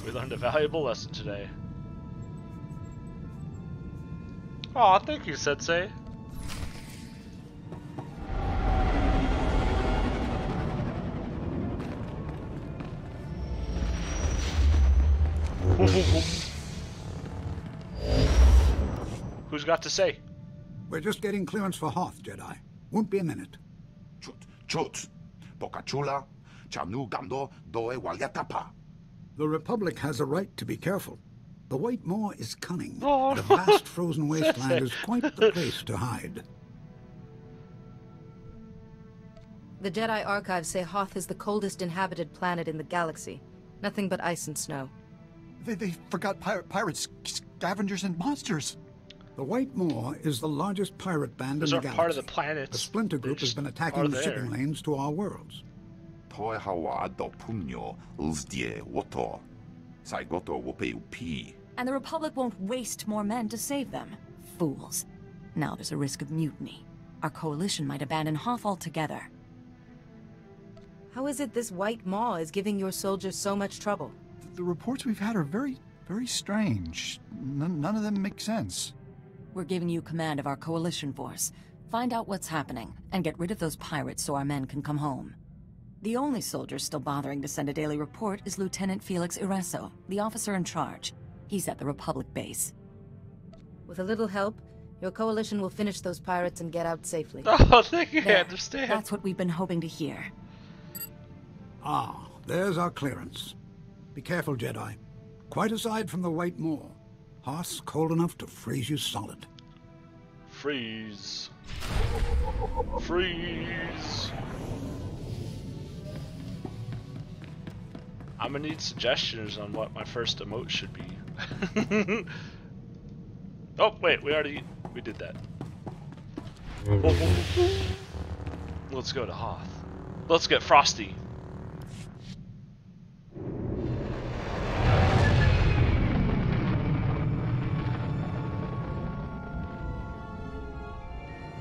We learned a valuable lesson today. Aw, thank you, Sensei. Who's got to say? We're just getting clearance for Hoth, Jedi. Won't be a minute. Chut. Bocachula, Chanu Gando, Doe Walyatapa. The Republic has a right to be careful. The White Maw is cunning. Oh. The vast frozen wasteland is quite the place to hide. The Jedi archives say Hoth is the coldest inhabited planet in the galaxy. Nothing but ice and snow. They forgot pirates, scavengers, and monsters. The White Maw is the largest pirate band in the galaxy. Part of the planet. The Splinter Group has been attacking the shipping lanes to our worlds. Toe Hawa do Punyo, Uzdie Woto. Saigoto Wope Upi. And the Republic won't waste more men to save them. Fools. Now there's a risk of mutiny. Our coalition might abandon Hoth altogether. How is it this White Maw is giving your soldiers so much trouble? The reports we've had are very strange. None of them make sense. We're giving you command of our coalition force. Find out what's happening, and get rid of those pirates so our men can come home. The only soldier still bothering to send a daily report is Lieutenant Felix Ireso, the officer in charge. He's at the Republic base. With a little help, your coalition will finish those pirates and get out safely. Oh, thank you, I There. understand. That's what we've been hoping to hear. Ah, there's our clearance. Be careful, Jedi. Quite aside from the White Maw, Hoth's cold enough to freeze you solid. Freeze. Freeze. I'm gonna need suggestions on what my first emote should be. Oh, wait, we did that. Let's go to Hoth. Let's get frosty.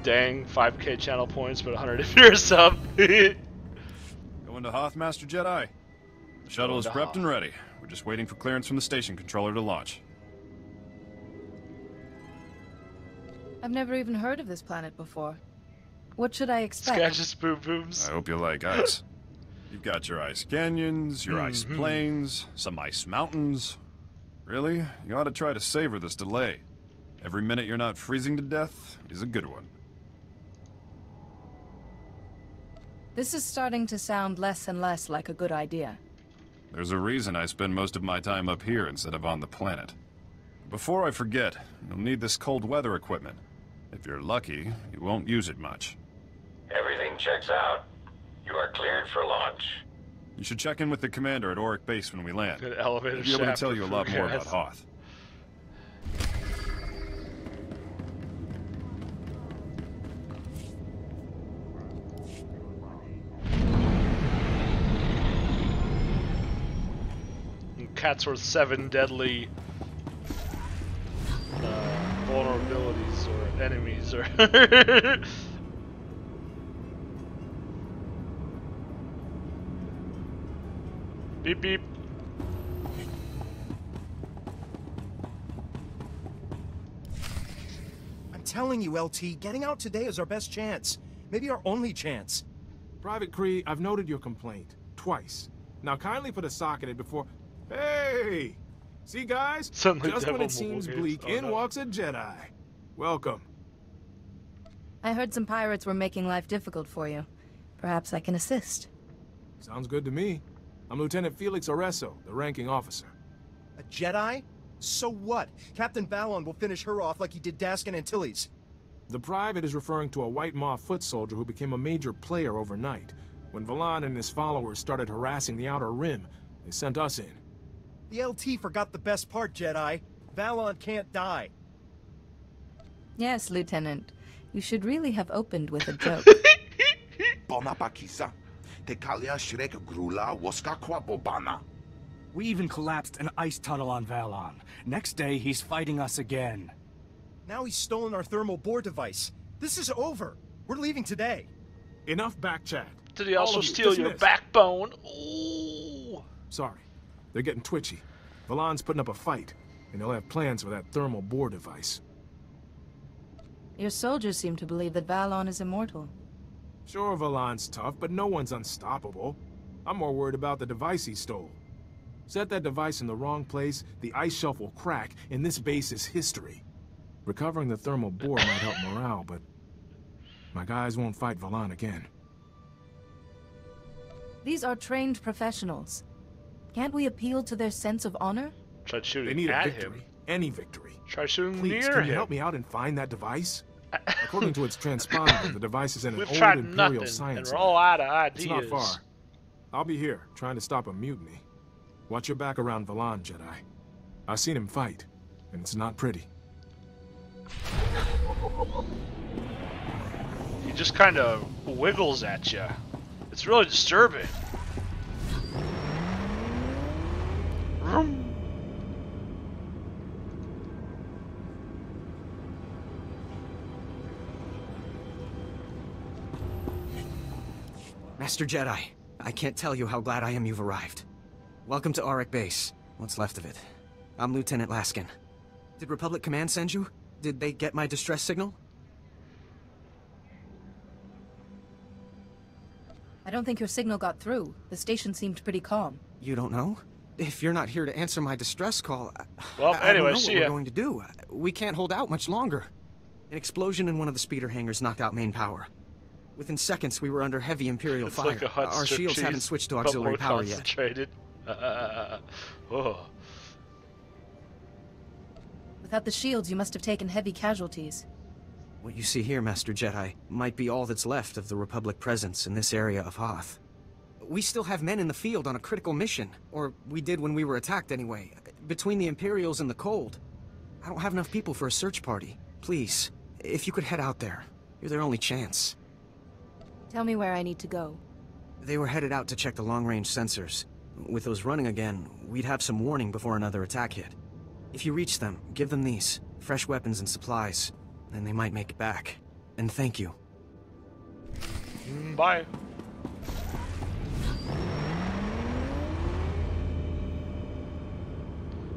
Dang, 5k channel points, but 100 if you're a sub. Going to Hoth, Master Jedi. The shuttle is prepped and ready. We're just waiting for clearance from the station controller to launch. I've never even heard of this planet before. What should I expect? Sketches boom booms. I hope you like ice. You've got your ice canyons, your ice plains, some ice mountains. Really? You ought to try to savor this delay. Every minute you're not freezing to death is a good one. This is starting to sound less and less like a good idea. There's a reason I spend most of my time up here instead of on the planet. Before I forget, you'll need this cold weather equipment. If you're lucky, you won't use it much. Everything checks out. You are cleared for launch. You should check in with the commander at Auric Base when we land. Good elevator He'll be able to shaft tell you a lot for more guys. about Hoth. Cat's worth 7 deadly vulnerabilities or enemies or beep beep. I'm telling you, LT, getting out today is our best chance. Maybe our only chance. Private Kree, I've noted your complaint. Twice. Now kindly put a sock in it before... Hey! See, guys? Suddenly Just when Devil it seems Mobile bleak, games. Oh, in no. walks a Jedi. Welcome. I heard some pirates were making life difficult for you. Perhaps I can assist. Sounds good to me. I'm Lieutenant Felix Ireso, the ranking officer. A Jedi? So what? Captain Balon will finish her off like he did Daskin Antilles. The private is referring to a White Maw foot soldier who became a major player overnight. When Valan and his followers started harassing the Outer Rim, they sent us in. The LT forgot the best part, Jedi. Balon can't die. Yes, Lieutenant. You should really have opened with a joke. Bonapakisa. Te kalia shrek grula woska kwa bobana. We even collapsed an ice tunnel on Valon. Next day, he's fighting us again. Now he's stolen our thermal bore device. This is over. We're leaving today. Enough back chat. Did he All also of you, steal your dismissed. backbone? Ooh. Sorry. They're getting twitchy. Valan's putting up a fight, and he'll have plans for that thermal bore device. Your soldiers seem to believe that Valon is immortal. Sure, Valan's tough, but no one's unstoppable. I'm more worried about the device he stole. Set that device in the wrong place, the ice shelf will crack, and this base is history. Recovering the thermal bore might help morale, but my guys won't fight Valan again. These are trained professionals. Can't we appeal to their sense of honor? Tried shooting They need a at victory. him. Any victory. Try shooting Please, near can him. you help me out and find that device? According to its transponder, the device is in an We've old tried Imperial nothing, science and we're all out of It's ideas. not far. I'll be here, trying to stop a mutiny. Watch your back around Valan, Jedi. I've seen him fight, and it's not pretty. He just kind of wiggles at you. It's really disturbing. Vroom. Master Jedi, I can't tell you how glad I am you've arrived. Welcome to Auric Base. What's left of it. I'm Lieutenant Laskin. Did Republic Command send you? Did they get my distress signal? I don't think your signal got through. The station seemed pretty calm. You don't know? If you're not here to answer my distress call, Well, I anyway, don't know see what ya. we're going to do. We can't hold out much longer. An explosion in one of the speeder hangars knocked out main power. Within seconds, we were under heavy Imperial It's fire. like a hot Our strip shields cheese, haven't switched to but auxiliary more power yet. concentrated. Oh. Without the shields, you must have taken heavy casualties. What you see here, Master Jedi, might be all that's left of the Republic presence in this area of Hoth. We still have men in the field on a critical mission, or we did when we were attacked anyway. Between the Imperials and the cold, I don't have enough people for a search party. Please, if you could head out there, you're their only chance. Tell me where I need to go. They were headed out to check the long-range sensors. With those running again, we'd have some warning before another attack hit. If you reach them, give them these, fresh weapons and supplies, and they might make it back. And thank you. Bye.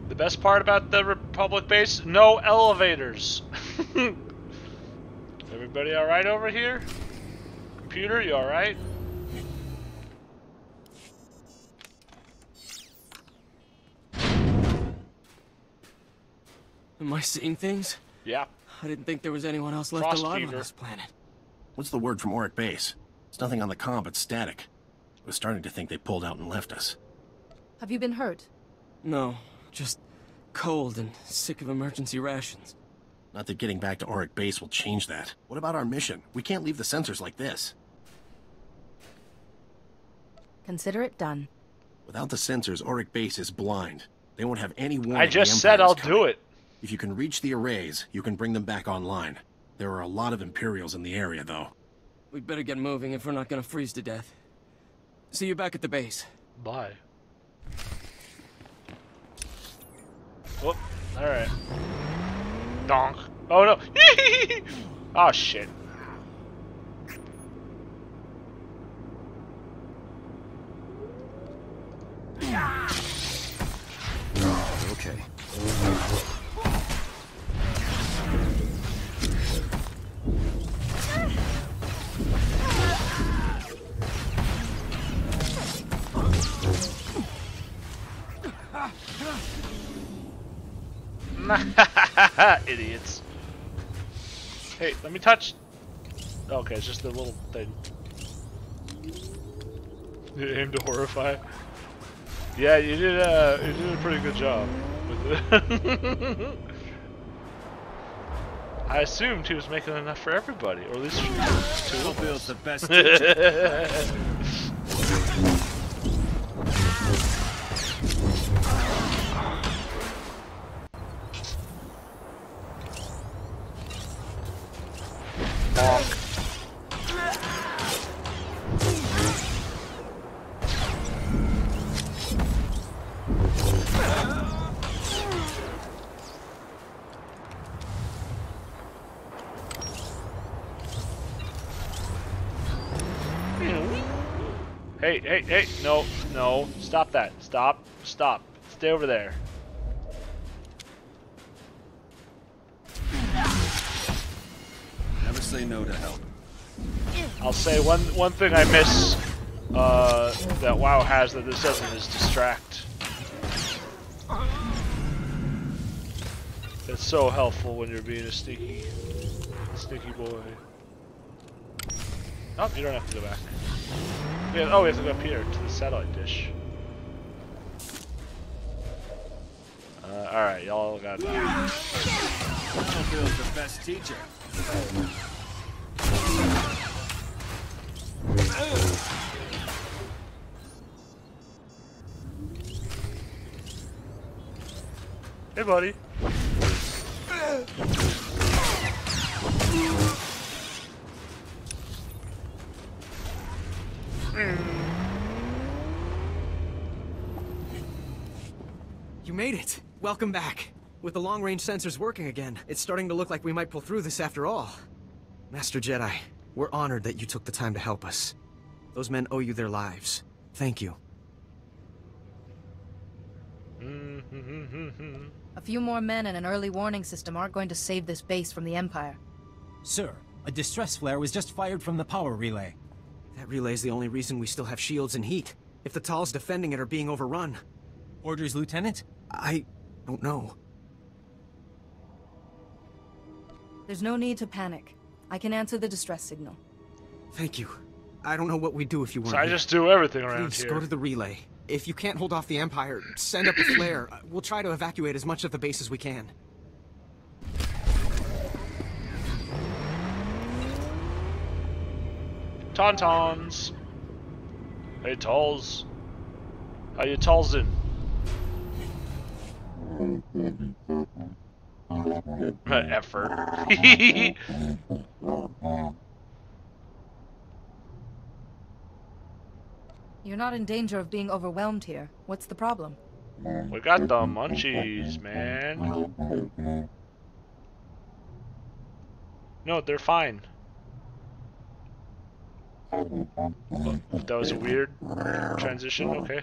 The best part about the Republic base, no elevators. Everybody alright over here? Computer, you alright? Am I seeing things? Yeah. I didn't think there was anyone else left Frost alive fever. on this planet. What's the word from Auric Base? There's nothing on the comm but static. I was starting to think they pulled out and left us. Have you been hurt? No, just cold and sick of emergency rations. Not that getting back to Auric Base will change that. What about our mission? We can't leave the sensors like this. Consider it done. Without the sensors, Auric Base is blind. They won't have any warning. I just said I'll do it. If you can reach the arrays, you can bring them back online. There are a lot of Imperials in the area, though. We'd better get moving if we're not gonna freeze to death. See you back at the base. Bye. Whoop. Alright. Donk. Oh no. Oh shit. Okay. Idiots. Hey, let me touch. Okay, it's just the little thing. You aim to horrify. Yeah, you did a pretty good job with it. I assumed he was making enough for everybody, or at least two. Bill's the best Hey, hey, hey, no, no, stop that, stop, stay over there. say no to help. I'll say one thing I miss that WoW has that this doesn't is distract. It's so helpful when you're being a sneaky boy. Oh, you don't have to go back. We have to go up here to the satellite dish. Alright, y'all got that. Battlefield's the best teacher. Hey, buddy. You made it. Welcome back. With the long-range sensors working again, it's starting to look like we might pull through this after all. Master Jedi, we're honored that you took the time to help us. Those men owe you their lives. Thank you. A few more men and an early warning system aren't going to save this base from the Empire. Sir, a distress flare was just fired from the power relay. That relay's the only reason we still have shields and heat. If the Tal's defending it are being overrun. Orders, Lieutenant? I don't know. There's no need to panic. I can answer the distress signal. Thank you. I don't know what we'd do if you weren't So I just do everything around Please here. go to the relay. If you can't hold off the Empire, send up a flare. We'll try to evacuate as much of the base as we can. Tauntauns. Hey, Talls. How you Tallsin? Effort. You're not in danger of being overwhelmed here. What's the problem? We got the munchies, man. No, they're fine. That was a weird transition, okay.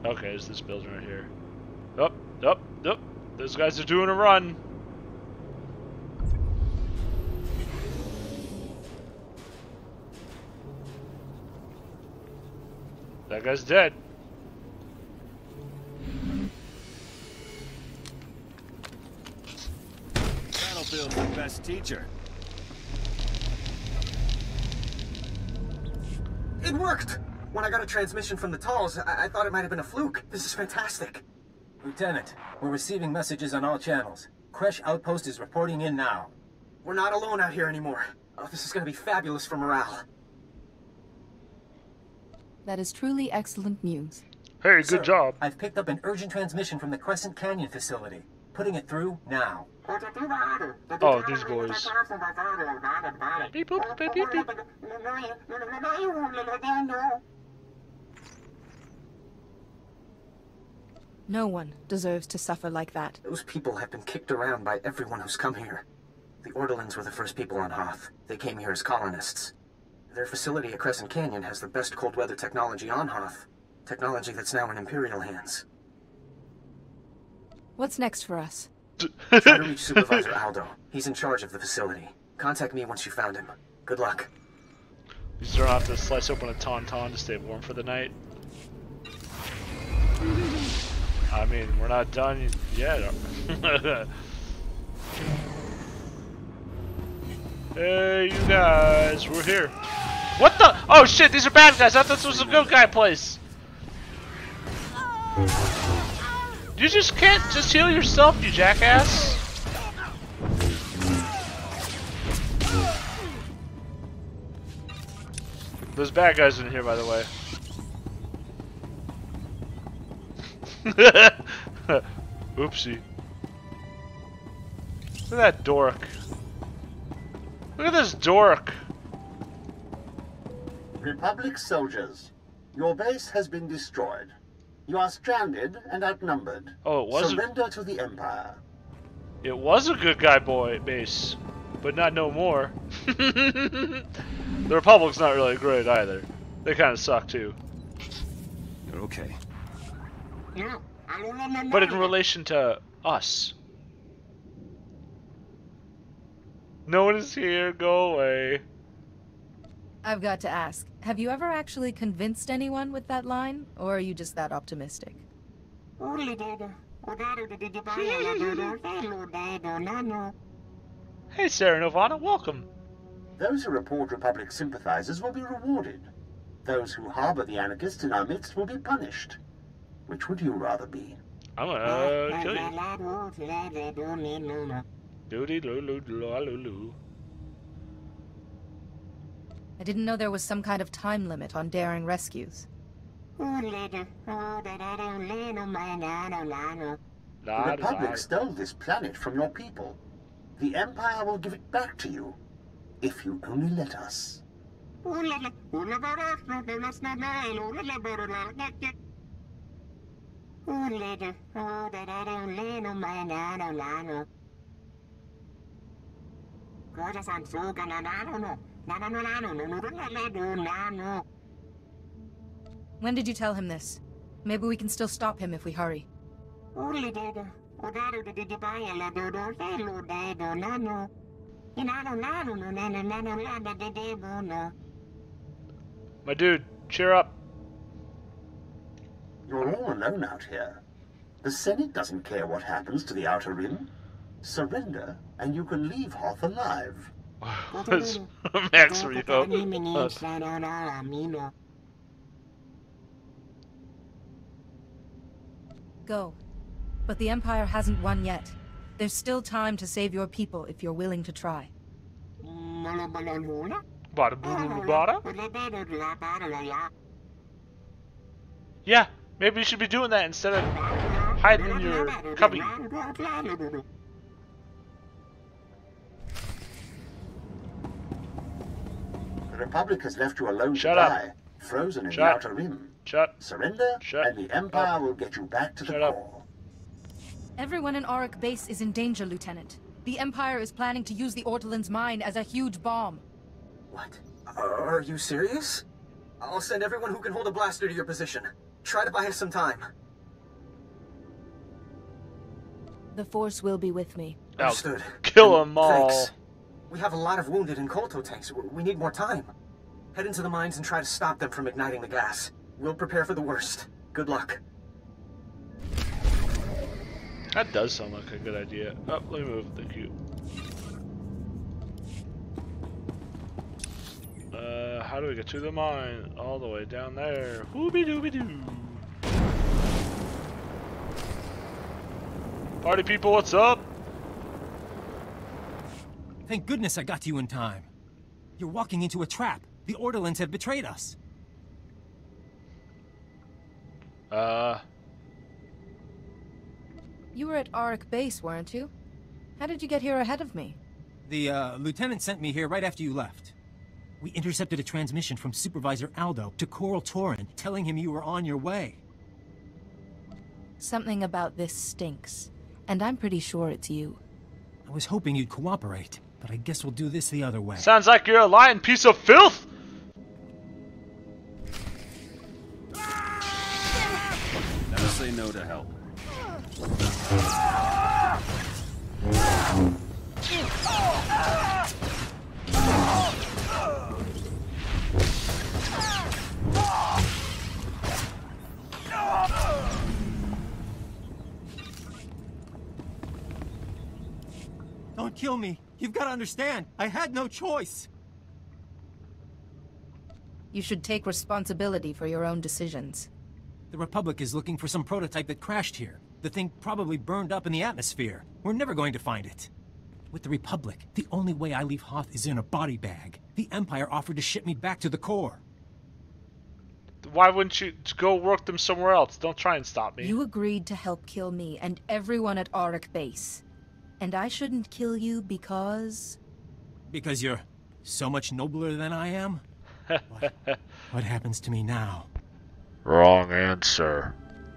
Okay, there's this building right here. Up. Those guys are doing a run. That guy's dead. Battlefield's the best teacher. It worked! When I got a transmission from the Talls, I thought it might have been a fluke. This is fantastic. Lieutenant, we're receiving messages on all channels. Kresh Outpost is reporting in now. We're not alone out here anymore. Oh, this is going to be fabulous for morale. That is truly excellent news. Hey, Sir, good job. I've picked up an urgent transmission from the Crescent Canyon facility. Putting it through now. Oh, these boys. Beep, boop, beep, beep, beep. No one deserves to suffer like that. Those people have been kicked around by everyone who's come here. The Ordelans were the first people on Hoth. They came here as colonists. Their facility at Crescent Canyon has the best cold weather technology on Hoth. Technology that's now in Imperial hands. What's next for us? Try to reach Supervisor Aldo. He's in charge of the facility. Contact me once you found him. Good luck. You just don't have to slice open a tauntaun to stay warm for the night. I mean, we're not done yet. Hey, you guys, we're here. What the? Oh shit, these are bad guys. I thought this was a good guy place. You just can't just heal yourself, you jackass. There's bad guys in here, by the way. Oopsie. Look at that dork. Look at this dork. Republic soldiers, your base has been destroyed. You are stranded and outnumbered. Oh, it wasn't. Surrender to the Empire. It was a good guy base, but not no more. The Republic's not really great either. They kind of suck too. You're okay. But in relation to us. No one is here, go away. I've got to ask, have you ever actually convinced anyone with that line? Or are you just that optimistic? Hey, Sarah Novana, welcome. Those who report Republic sympathizers will be rewarded. Those who harbor the anarchists in our midst will be punished. Which would you rather be? I'm gonna kill you. Doody-loo-loo-loo-loo-loo. I didn't know there was some kind of time limit on daring rescues. The Republic stole this planet from your people. The Empire will give it back to you, if you only let us. When did you tell him this? Maybe we can still stop him if we hurry. My dude, cheer up. You're all alone out here. The Senate doesn't care what happens to the Outer Rim. Surrender, and you can leave Hoth alive. That's Max Rio. Go. But the Empire hasn't won yet. There's still time to save your people if you're willing to try. Yeah, maybe you should be doing that instead of hiding in your cubby. The Republic has left you alone Shut to up. die, frozen in Shut. the Outer Rim. Surrender, and the Empire up. will get you back to the core. Everyone in Auric Base is in danger, Lieutenant. The Empire is planning to use the Ortolan's mine as a huge bomb. What? Are you serious? I'll send everyone who can hold a blaster to your position. Try to buy us some time. The Force will be with me. Understood. Kill them all. Thanks. We have a lot of wounded and Kolto tanks. We need more time. Head into the mines and try to stop them from igniting the gas. We'll prepare for the worst. Good luck. That does sound like a good idea. Oh, let me move. Thank you. How do we get to the mine? All the way down there. Whoopie doobie doo. Party people, what's up? Thank goodness I got to you in time. You're walking into a trap. The Ortolans have betrayed us. You were at Auric Base, weren't you? How did you get here ahead of me? The, lieutenant sent me here right after you left. We intercepted a transmission from Supervisor Aldo to Coral Torin, telling him you were on your way. Something about this stinks, and I'm pretty sure it's you. I was hoping you'd cooperate, but I guess we'll do this the other way. Sounds like you're a lying piece of filth! Never say no to help. Don't kill me. You've got to understand. I had no choice. You should take responsibility for your own decisions. The Republic is looking for some prototype that crashed here. The thing probably burned up in the atmosphere. We're never going to find it. With the Republic, the only way I leave Hoth is in a body bag. The Empire offered to ship me back to the core. Why wouldn't you go work them somewhere else? Don't try and stop me. You agreed to help kill me and everyone at Auric Base. And I shouldn't kill you because... Because you're so much nobler than I am? What happens to me now? Wrong answer.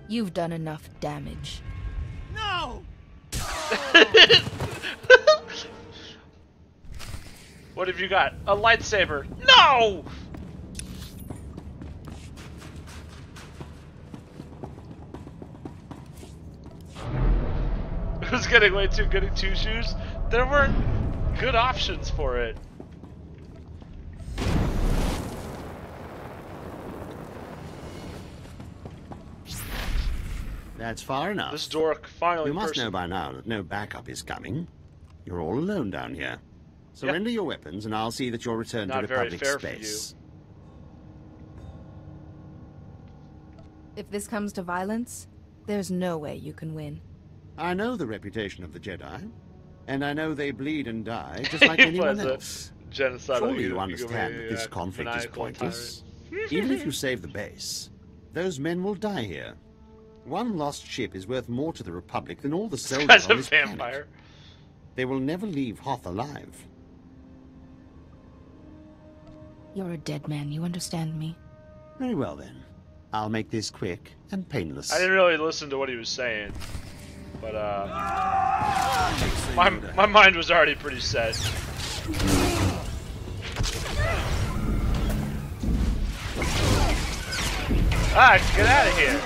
You've done enough damage. No! What have you got? A lightsaber? No! It was getting way too good at two shoes. There weren't good options for it. That's far enough. This dork finally. You must know by now that no backup is coming. You're all alone down here. Surrender your weapons, and I'll see that you're returned to Republic space. If this comes to violence, there's no way you can win. I know the reputation of the Jedi, and I know they bleed and die just like anyone else. Surely you understand that this conflict is pointless. Even if you save the base, those men will die here. One lost ship is worth more to the Republic than all the soldiers on this planet. They will never leave Hoth alive. You're a dead man, you understand me? Very well then. I'll make this quick and painless. I didn't really listen to what he was saying, but my mind was already pretty set. Ah, get out of here!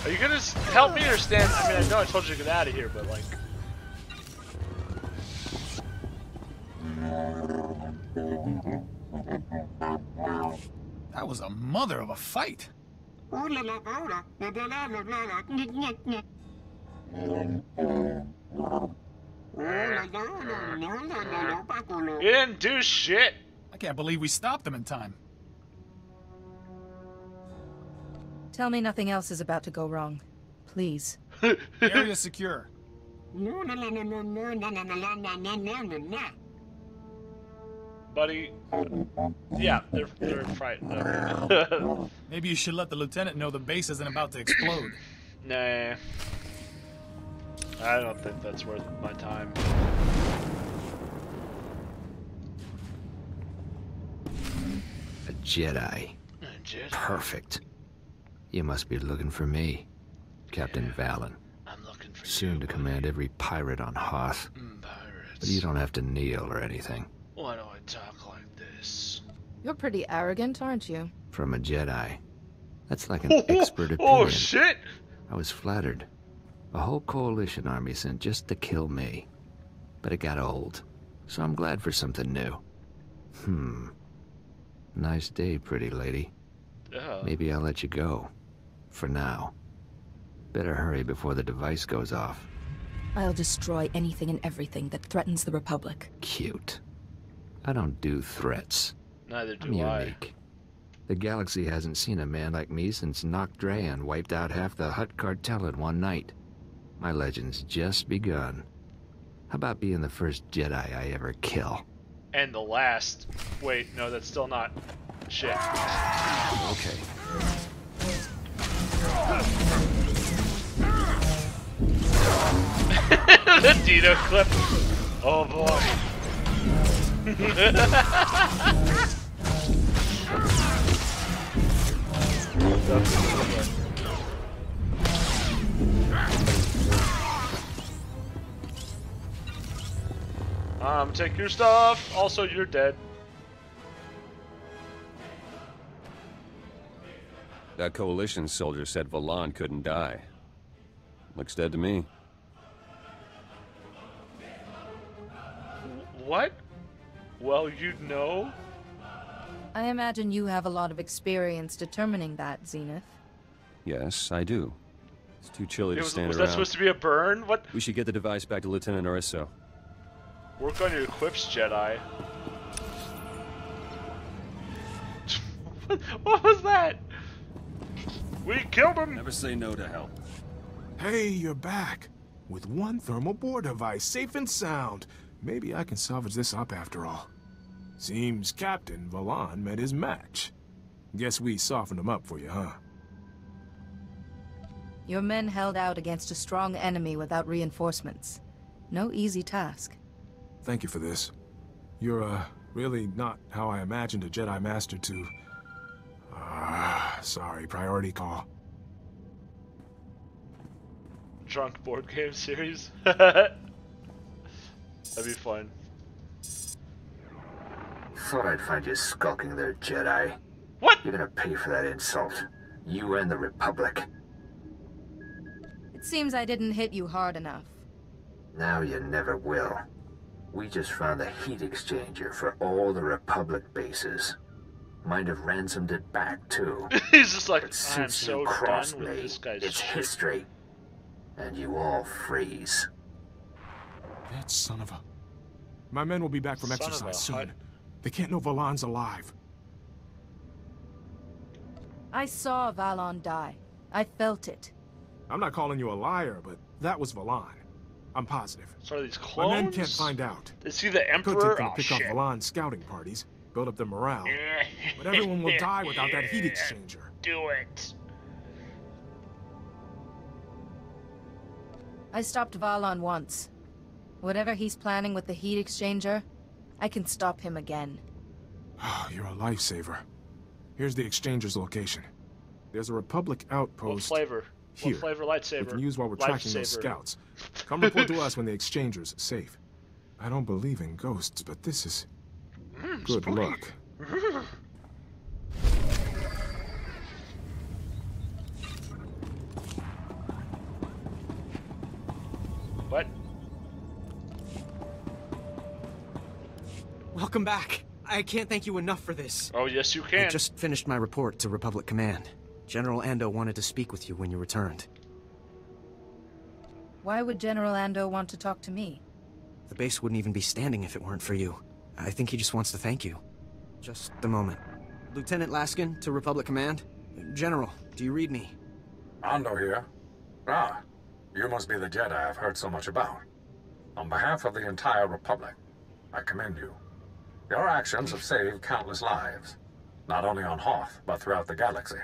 Are you gonna help me or stand? I mean, I know I told you to get out of here, but like. That was a mother of a fight. You didn't do shit. I can't believe we stopped them in time. Tell me nothing else is about to go wrong. Please. The area's secure. Buddy. Yeah, they're frightened. Maybe you should let the lieutenant know the base isn't about to explode. Nah. I don't think that's worth my time. A Jedi. Perfect. You must be looking for me, Captain Valen. I'm looking for Soon to command every pirate on Hoth. Pirates. But you don't have to kneel or anything. Why do I talk like this? You're pretty arrogant, aren't you? From a Jedi. That's like an expert opinion. Oh shit! I was flattered. A whole coalition army sent just to kill me. But it got old. So I'm glad for something new. Nice day, pretty lady. Maybe I'll let you go. For now. Better hurry before the device goes off. I'll destroy anything and everything that threatens the Republic. Cute. I don't do threats. Neither do I'm unique. The galaxy hasn't seen a man like me since Nock Drayan wiped out half the Hutt cartel in one night. My legend's just begun. How about being the first Jedi I ever kill? And the last. Wait, no, that's still not. Shit. Okay. The Dino clip. Oh boy. Take your stuff. Also, you're dead. That coalition soldier said Valan couldn't die. Looks dead to me. What? Well, you'd know. I imagine you have a lot of experience determining that, Zenith. Yes, I do. It's too chilly to stand around. Was that supposed to be a burn? What? We should get the device back to Lieutenant Orisso. Work on your equips, Jedi. What was that? We killed him! Never say no to help. Hey, you're back. With one thermal bore device, safe and sound. Maybe I can salvage this up after all. Seems Captain Valan met his match. Guess we softened him up for you, huh? Your men held out against a strong enemy without reinforcements. No easy task. Thank you for this. You're, really not how I imagined a Jedi Master to... Sorry, priority call. Drunk board game series? That'd be fun. Thought I'd find you skulking there, Jedi. What? You're gonna pay for that insult. You and the Republic. It seems I didn't hit you hard enough. Now you never will. We just found the heat exchanger for all the Republic bases. Might have ransomed it back, too. He's just like, but since I'm so you crossed done with me, this guy's it's shit. history. And you all freeze. That son of a... My men will be back from Son of exercise a soon. hut. They can't know Valan's alive. I saw Valon die. I felt it. I'm not calling you a liar, but that was Valan. I'm positive. So are these clones? My men can't find out. Is he the Could Emperor? take them Oh, to pick shit. off Valan's scouting parties, build up their morale. But everyone will die without that heat exchanger. Do it. I stopped Valon once. Whatever he's planning with the heat exchanger, I can stop him again. Oh, you're a lifesaver. Here's the exchanger's location. There's a Republic outpost. What flavor? Here. What flavor lightsaber? We can use while we're tracking those scouts. Come report to us when the exchanger's safe. I don't believe in ghosts, but this is good spooky. luck. What? Welcome back. I can't thank you enough for this. Oh, yes, you can. I just finished my report to Republic Command. General Ando wanted to speak with you when you returned. Why would General Ando want to talk to me? The base wouldn't even be standing if it weren't for you. I think he just wants to thank you. Just a moment. Lieutenant Laskin to Republic Command? General, do you read me? Ando here. Ah, you must be the Jedi I've heard so much about. On behalf of the entire Republic, I commend you. Your actions have saved countless lives, not only on Hoth, but throughout the galaxy.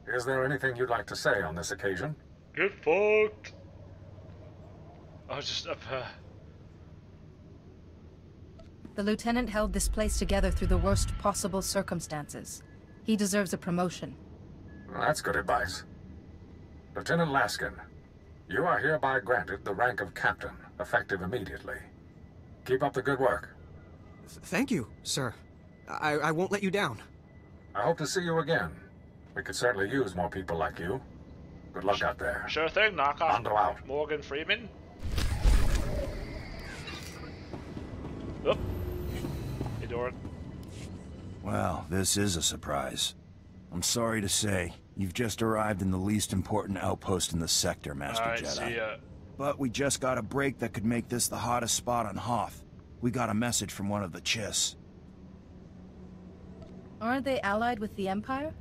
Is there anything you'd like to say on this occasion? Get fucked. I was just up. The lieutenant held this place together through the worst possible circumstances. He deserves a promotion. That's good advice. Lieutenant Laskin, you are hereby granted the rank of captain, effective immediately. Keep up the good work. Thank you, sir. I won't let you down. I hope to see you again. We could certainly use more people like you. Good luck out there. Sure thing, knock off. Ando out. Morgan Freeman. Oop. Hey, Doran. Well, this is a surprise. I'm sorry to say, you've just arrived in the least important outpost in the sector, Master Jedi. See ya. But we just got a break that could make this the hottest spot on Hoth. We got a message from one of the Chiss. Aren't they allied with the Empire?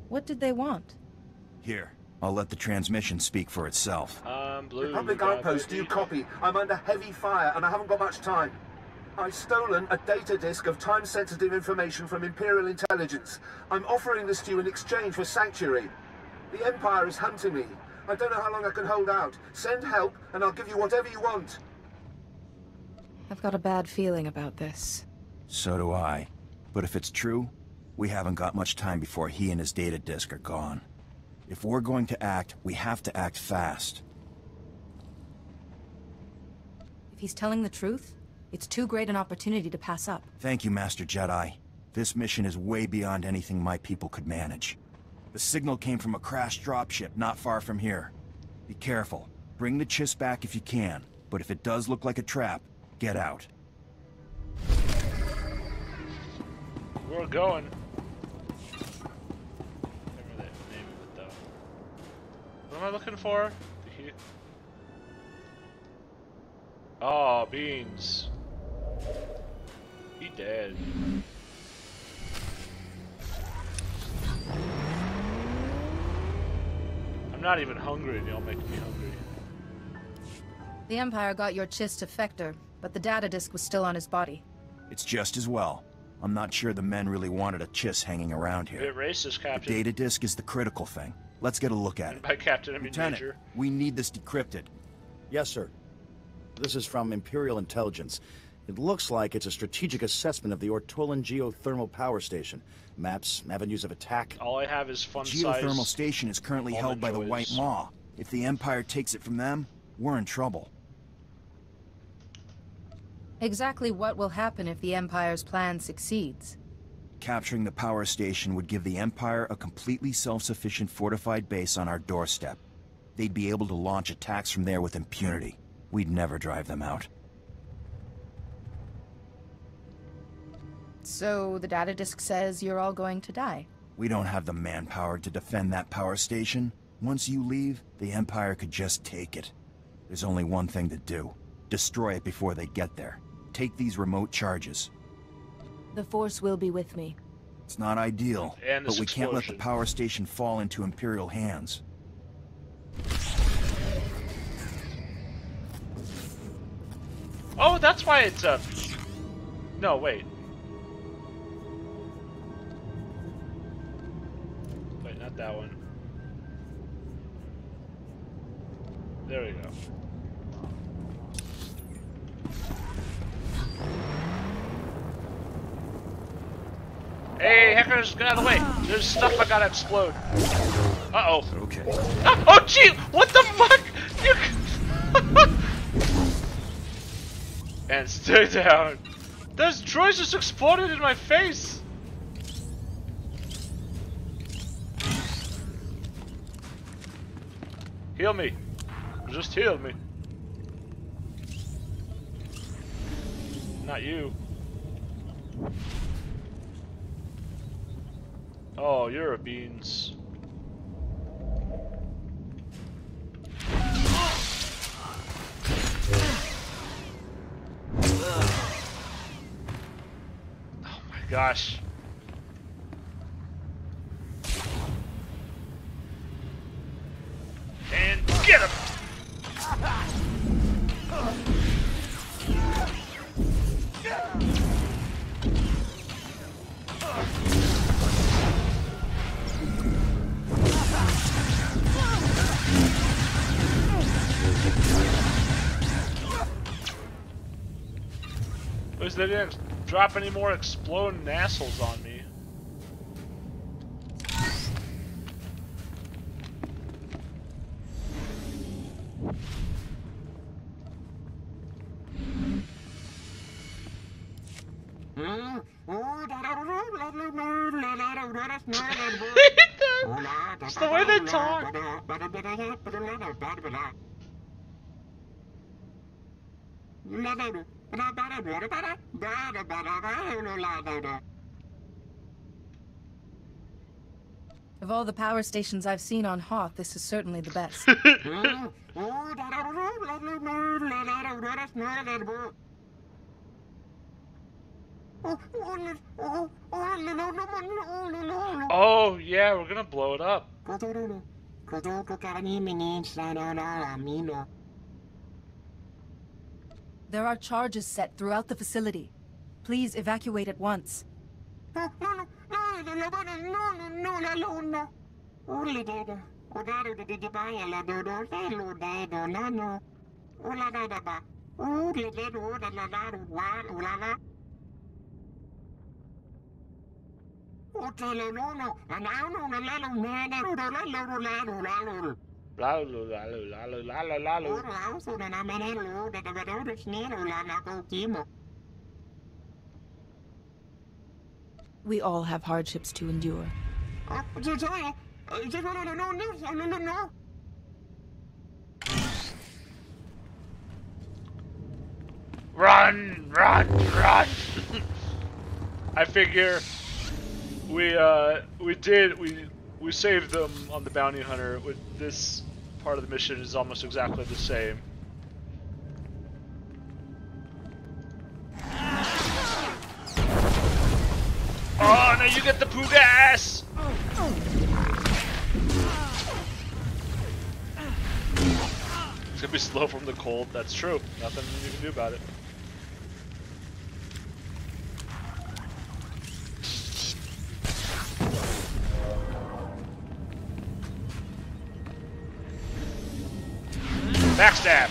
What did they want? Here, I'll let the transmission speak for itself. Blue. Republic outpost, do you copy? I'm under heavy fire and I haven't got much time. I've stolen a data disk of time-sensitive information from Imperial intelligence. I'm offering this to you in exchange for sanctuary. The Empire is hunting me. I don't know how long I can hold out. Send help and I'll give you whatever you want. I've got a bad feeling about this. So do I. But if it's true, we haven't got much time before he and his data disk are gone. If we're going to act, we have to act fast. If he's telling the truth, it's too great an opportunity to pass up. Thank you, Master Jedi. This mission is way beyond anything my people could manage. The signal came from a crashed dropship not far from here. Be careful. Bring the Chiss back if you can. But if it does look like a trap, get out. We're going. Remember that name of it, though. What am I looking for? Oh, beans. He dead. I'm not even hungry and y'all make me hungry. The Empire got your Chiss to Vector, but the data disk was still on his body. It's just as well. I'm not sure the men really wanted a Chiss hanging around here. Bit racist, Captain. The data disk is the critical thing. Let's get a look at it. By Captain, I mean Lieutenant, Major. we need this decrypted. Yes, sir. This is from Imperial Intelligence. It looks like it's a strategic assessment of the Ortolan geothermal power station. Maps, avenues of attack. All I have is fun size. The geothermal station is currently held by the White Maw. If the Empire takes it from them, we're in trouble. Exactly what will happen if the Empire's plan succeeds? Capturing the power station would give the Empire a completely self-sufficient fortified base on our doorstep. They'd be able to launch attacks from there with impunity. We'd never drive them out. So the data disk says you're all going to die? We don't have the manpower to defend that power station. Once you leave, the Empire could just take it. There's only one thing to do. Destroy it before they get there. Take these remote charges. The Force will be with me. It's not ideal, but we can't let the power station fall into Imperial hands. Oh, that's why it's a... No, wait. Wait, not that one. There we go. Hey, hackers, get out of the way! There's stuff I gotta explode. Uh-oh. Okay. Oh, gee! What the fuck? And stay down. Those droids just exploded in my face! Heal me. Just heal me. Not you. Oh, you're a beans. Oh my gosh. And get him! They didn't drop any more exploding assholes on me. It's the way they talk. Of all the power stations I've seen on Hoth, this is certainly the best. Oh, yeah, we're gonna blow it up. There are charges set throughout the facility. Please evacuate at once. We all have hardships to endure. Run, run, run! I figure we saved them on the bounty hunter. With this part of the mission is almost exactly the same. Oh, now you get the poo gas! It's gonna be slow from the cold. That's true. Nothing you can do about it. Backstab!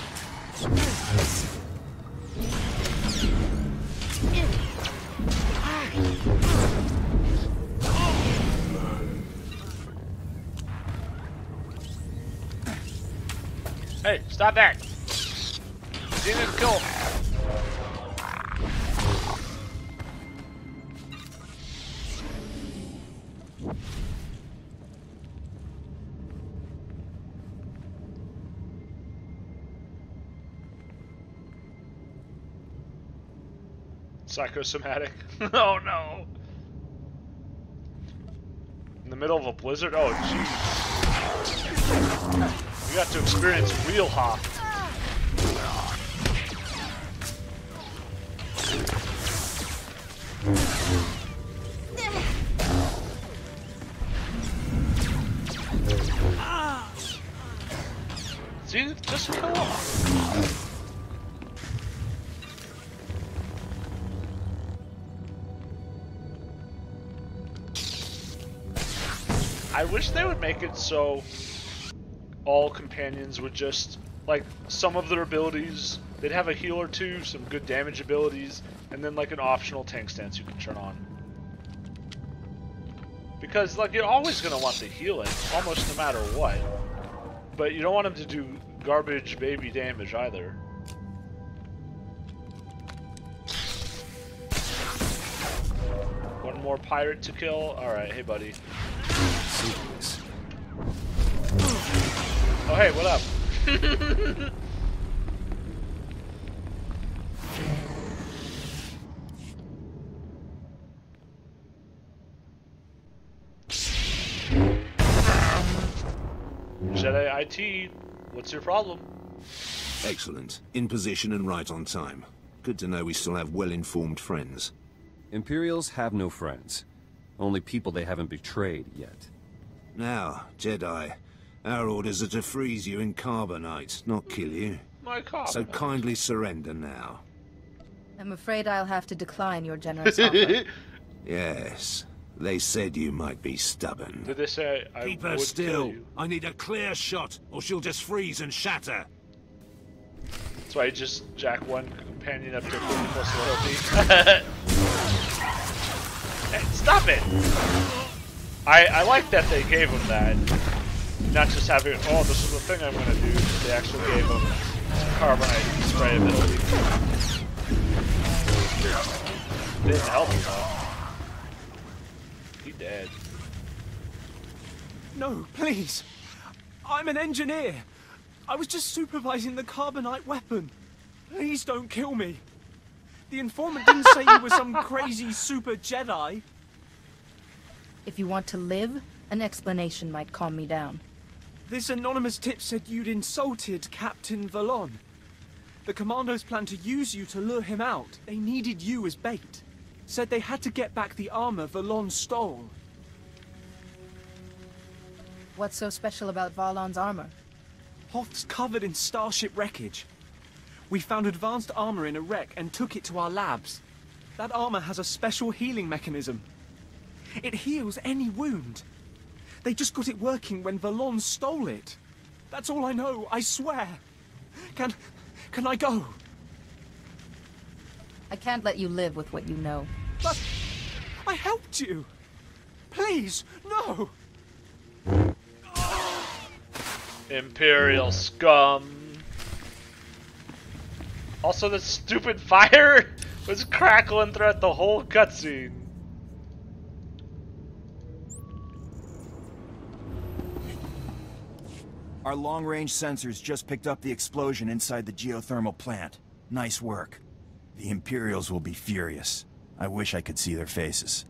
Hey, stop that! Zenith kill! Psychosomatic. Oh no! In the middle of a blizzard? Oh jeez. You got to experience real Hoth. See, just kill off. I wish they would make it so all companions would just, like, some of their abilities, they'd have a heal or two, some good damage abilities, and then like an optional tank stance you can turn on. Because, like, you're always going to want the healing, almost no matter what. But you don't want them to do garbage baby damage either. One more pirate to kill? Alright, hey buddy. Oh hey, what up? Jedi IT, what's your problem? Excellent. In position and right on time. Good to know we still have well-informed friends. Imperials have no friends. Only people they haven't betrayed yet. Now, Jedi, our orders are to freeze you in carbonite, not kill you. My carbonite. So kindly surrender now. I'm afraid I'll have to decline your generous offer. Yes. They said you might be stubborn. Did they say I Keep her would still. kill you? I need a clear shot, or she'll just freeze and shatter. That's why you just jack one companion up to 50+ loyalty. Hey, stop it! I like that they gave him that. Not just having, oh, this is the thing I'm gonna do. They actually gave him carbonite spray ability. Didn't help him though. He dead. No, please. I'm an engineer. I was just supervising the carbonite weapon. Please don't kill me. The informant didn't say you were some crazy super Jedi. If you want to live, an explanation might calm me down. This anonymous tip said you'd insulted Captain Valon. The commandos planned to use you to lure him out. They needed you as bait. Said they had to get back the armor Valon stole. What's so special about Valon's armor? Hoth's covered in starship wreckage. We found advanced armor in a wreck and took it to our labs. That armor has a special healing mechanism. It heals any wound. They just got it working when Valon stole it. That's all I know, I swear. Can I go? I can't let you live with what you know. But I helped you. Please, no. Imperial scum. Also, the stupid fire was crackling throughout the whole cutscene. Our long-range sensors just picked up the explosion inside the geothermal plant. Nice work. The Imperials will be furious. I wish I could see their faces.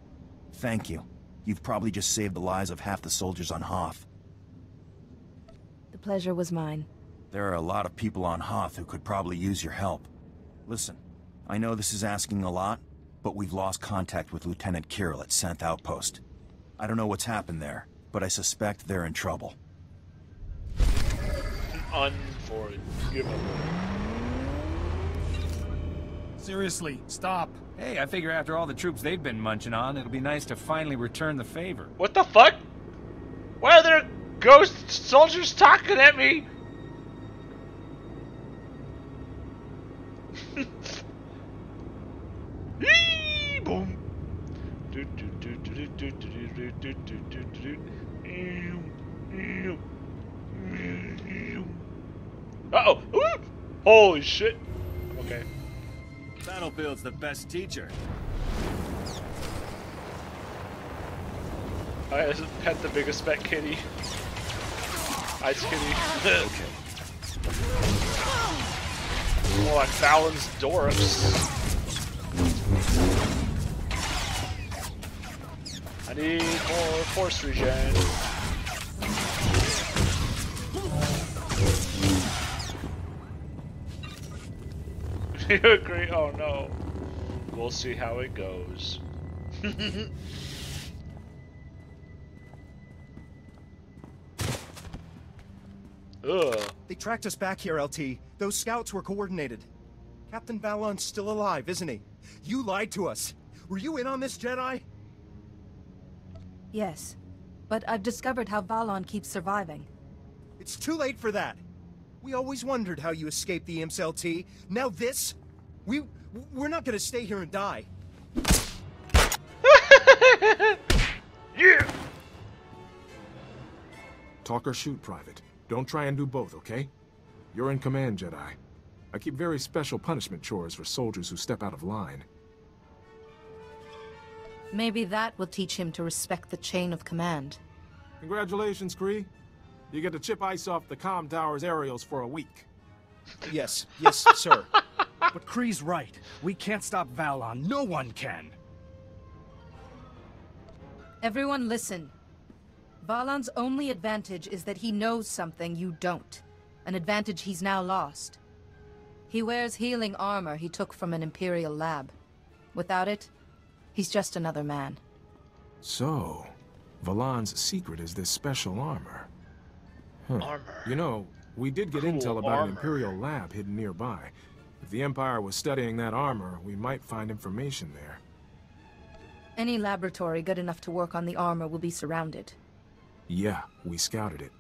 Thank you. You've probably just saved the lives of half the soldiers on Hoth. The pleasure was mine. There are a lot of people on Hoth who could probably use your help. Listen, I know this is asking a lot, but we've lost contact with Lieutenant Kirill at 10th Outpost. I don't know what's happened there, but I suspect they're in trouble. Unforgivable. Seriously, stop. Hey, I figure after all the troops they've been munching on, it'll be nice to finally return the favor. What the fuck? Why are there ghost soldiers talking at me? Boom. Uh-oh! Ooh! Holy shit! Okay. Battlefield's the best teacher. Alright, let's pet the biggest pet kitty. Ice kitty. Okay. More like Fallon's Dorks. I need more force regen. You agree? Oh no. We'll see how it goes. Ugh. They tracked us back here, LT. Those scouts were coordinated. Captain Valon's still alive, isn't he? You lied to us. Were you in on this, Jedi? Yes, but I've discovered how Valon keeps surviving. It's too late for that. We always wondered how you escaped the imps, LT. Now this? We're not gonna stay here and die. Yeah! Talk or shoot, Private. Don't try and do both, okay? You're in command, Jedi. I keep very special punishment chores for soldiers who step out of line. Maybe that will teach him to respect the chain of command. Congratulations, Kree. You get to chip ice off the comm tower's aerials for a week. Yes, sir. But Kree's right. We can't stop Valon. No one can. Everyone listen. Valon's only advantage is that he knows something you don't. An advantage he's now lost. He wears healing armor he took from an Imperial lab. Without it, he's just another man. So, Valon's secret is this special armor. Armor. You know, we did get Cool intel about armor. an Imperial lab hidden nearby. If the Empire was studying that armor, we might find information there. Any laboratory good enough to work on the armor will be surrounded. Yeah, we scouted it.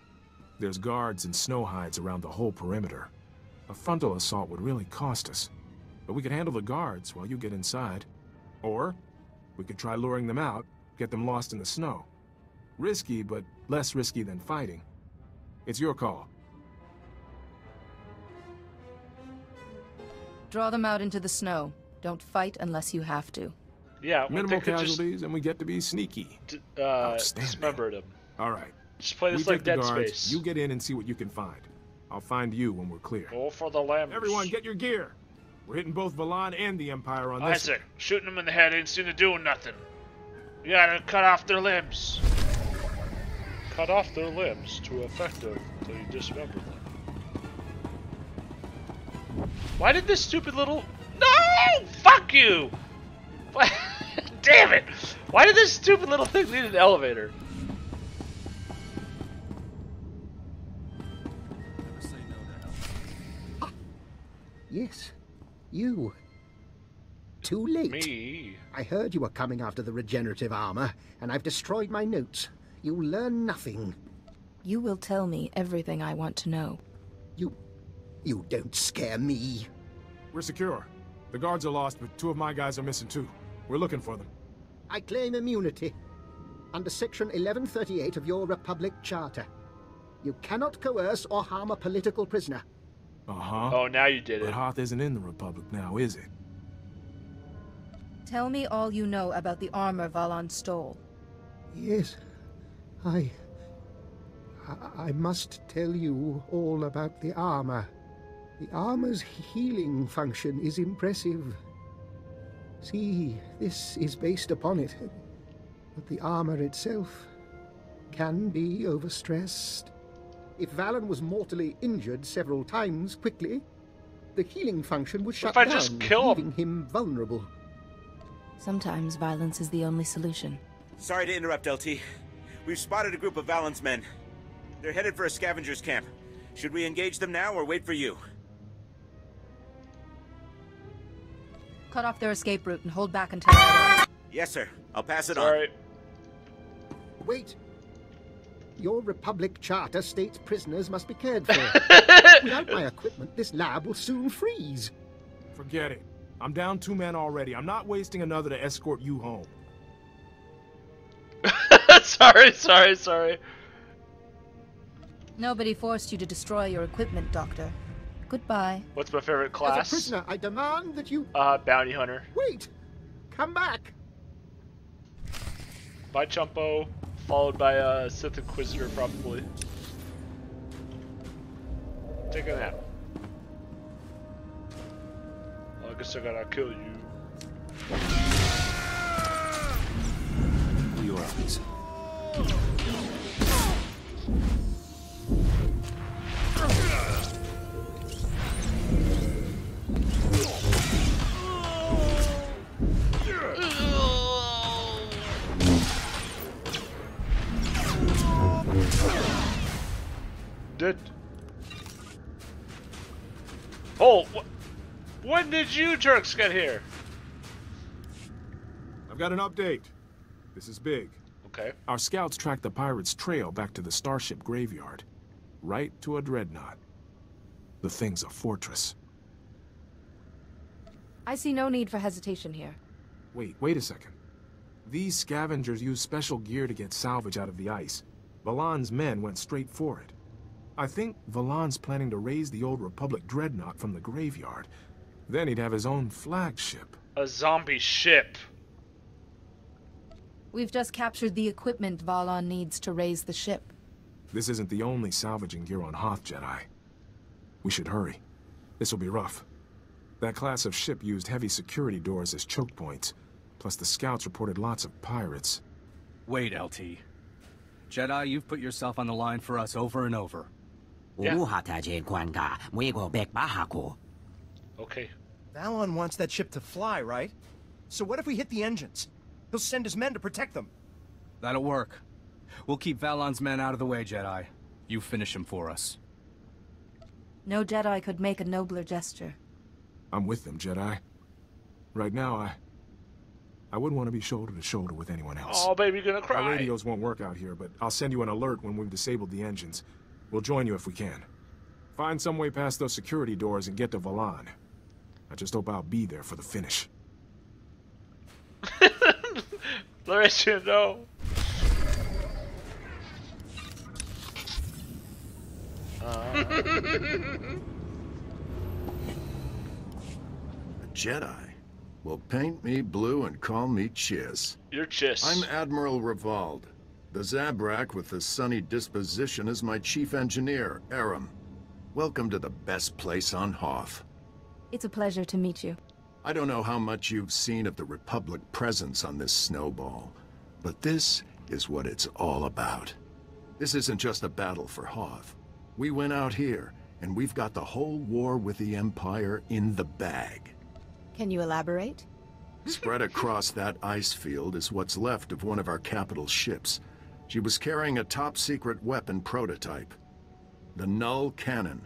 There's guards and snow hides around the whole perimeter. A frontal assault would really cost us. But we could handle the guards while you get inside. Or, we could try luring them out, get them lost in the snow. Risky, but less risky than fighting. It's your call. Draw them out into the snow. Don't fight unless you have to. Yeah, minimal casualties, and we get to be sneaky. Dismembered him. All right. Just play this we like take the Dead guards, Space. You get in and see what you can find. I'll find you when we're clear. Go for the lambs. Everyone, get your gear. We're hitting both Valon and the Empire on this. Isaac, shooting them in the head ain't seem to do nothing. You gotta cut off their limbs. Cut off their limbs to effective until you dismember them. Why did this stupid little... No! Fuck you! Damn it! Why did this stupid little thing need an elevator? Yes, you. Too late. Me? I heard you were coming after the regenerative armor, and I've destroyed my notes. You'll learn nothing. You will tell me everything I want to know. You don't scare me. We're secure. The guards are lost, but 2 of my guys are missing too. We're looking for them. I claim immunity. Under Section 1138 of your Republic Charter. You cannot coerce or harm a political prisoner. Uh-huh. Oh, now you did it. But Hoth isn't in the Republic now, is it? Tell me all you know about the armor Valon stole. Yes, I must tell you all about the armor. The armor's healing function is impressive. See, this is based upon it. But the armor itself can be overstressed. If Valon was mortally injured several times quickly, the healing function would shut down, leaving him vulnerable. Sometimes violence is the only solution. Sorry to interrupt, LT. We've spotted a group of Valon's men. They're headed for a scavenger's camp. Should we engage them now or wait for you? Cut off their escape route and hold back until... Yes, sir. I'll pass it on. Wait. Your Republic Charter states prisoners must be cared for. Without my equipment, this lab will soon freeze. Forget it. I'm down 2 men already. I'm not wasting another to escort you home. Sorry. Nobody forced you to destroy your equipment, Doctor. Goodbye. What's my favorite class? As a prisoner, I demand that you... Bounty hunter. Wait! Come back! By Chumpo, followed by Sith Inquisitor, probably. Take a nap. Well, I guess I gotta kill you. Your eyes. Did... Oh, when did you jerks get here? I've got an update. This is big. Okay. Our scouts tracked the pirates' trail back to the starship graveyard. Right to a dreadnought. The thing's a fortress. I see no need for hesitation here. Wait a second. These scavengers use special gear to get salvage out of the ice. Valan's men went straight for it. I think Valan's planning to raise the old Republic dreadnought from the graveyard. Then he'd have his own flagship. A zombie ship. We've just captured the equipment Valan needs to raise the ship. This isn't the only salvaging gear on Hoth, Jedi. We should hurry. This'll be rough. That class of ship used heavy security doors as choke points. Plus the scouts reported lots of pirates. Wait, LT. Jedi, you've put yourself on the line for us over and over. Yeah. Okay. Valon wants that ship to fly, right? So what if we hit the engines? He'll send his men to protect them. That'll work. We'll keep Valon's men out of the way, Jedi. You finish him for us. No Jedi could make a nobler gesture. I'm with them, Jedi. Right now, I wouldn't want to be shoulder to shoulder with anyone else. Oh, baby, you're gonna cry. Our radios won't work out here, but I'll send you an alert when we've disabled the engines. We'll join you if we can. Find some way past those security doors and get to Valan. I just hope I'll be there for the finish. Let you know. A Jedi? Well, paint me blue and call me Chiss. You're Chiss. I'm Admiral Revald. The Zabrak with the sunny disposition is my chief engineer, Aram. Welcome to the best place on Hoth. It's a pleasure to meet you. I don't know how much you've seen of the Republic presence on this snowball, but this is what it's all about. This isn't just a battle for Hoth. We went out here, and we've got the whole war with the Empire in the bag. Can you elaborate? Spread across that ice field is what's left of one of our capital ships. She was carrying a top-secret weapon prototype. The Null Cannon.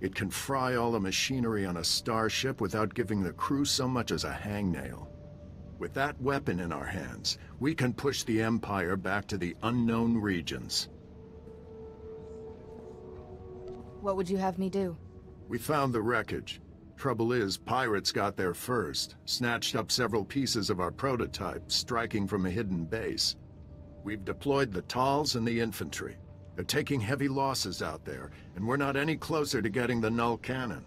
It can fry all the machinery on a starship without giving the crew so much as a hangnail. With that weapon in our hands, we can push the Empire back to the unknown regions. What would you have me do? We found the wreckage. Trouble is, pirates got there first, snatched up several pieces of our prototype, striking from a hidden base. We've deployed the Tals and the infantry. They're taking heavy losses out there, and we're not any closer to getting the Null Cannon.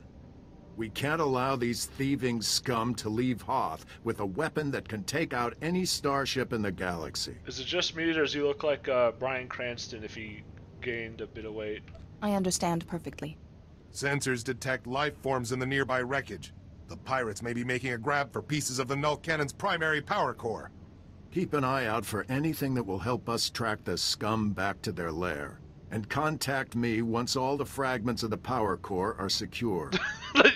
We can't allow these thieving scum to leave Hoth with a weapon that can take out any starship in the galaxy. Is it just me, or does he look like Bryan Cranston if he gained a bit of weight? I understand perfectly. Sensors detect life forms in the nearby wreckage. The pirates may be making a grab for pieces of the Null Cannon's primary power core. Keep an eye out for anything that will help us track the scum back to their lair. And contact me once all the fragments of the power core are secure.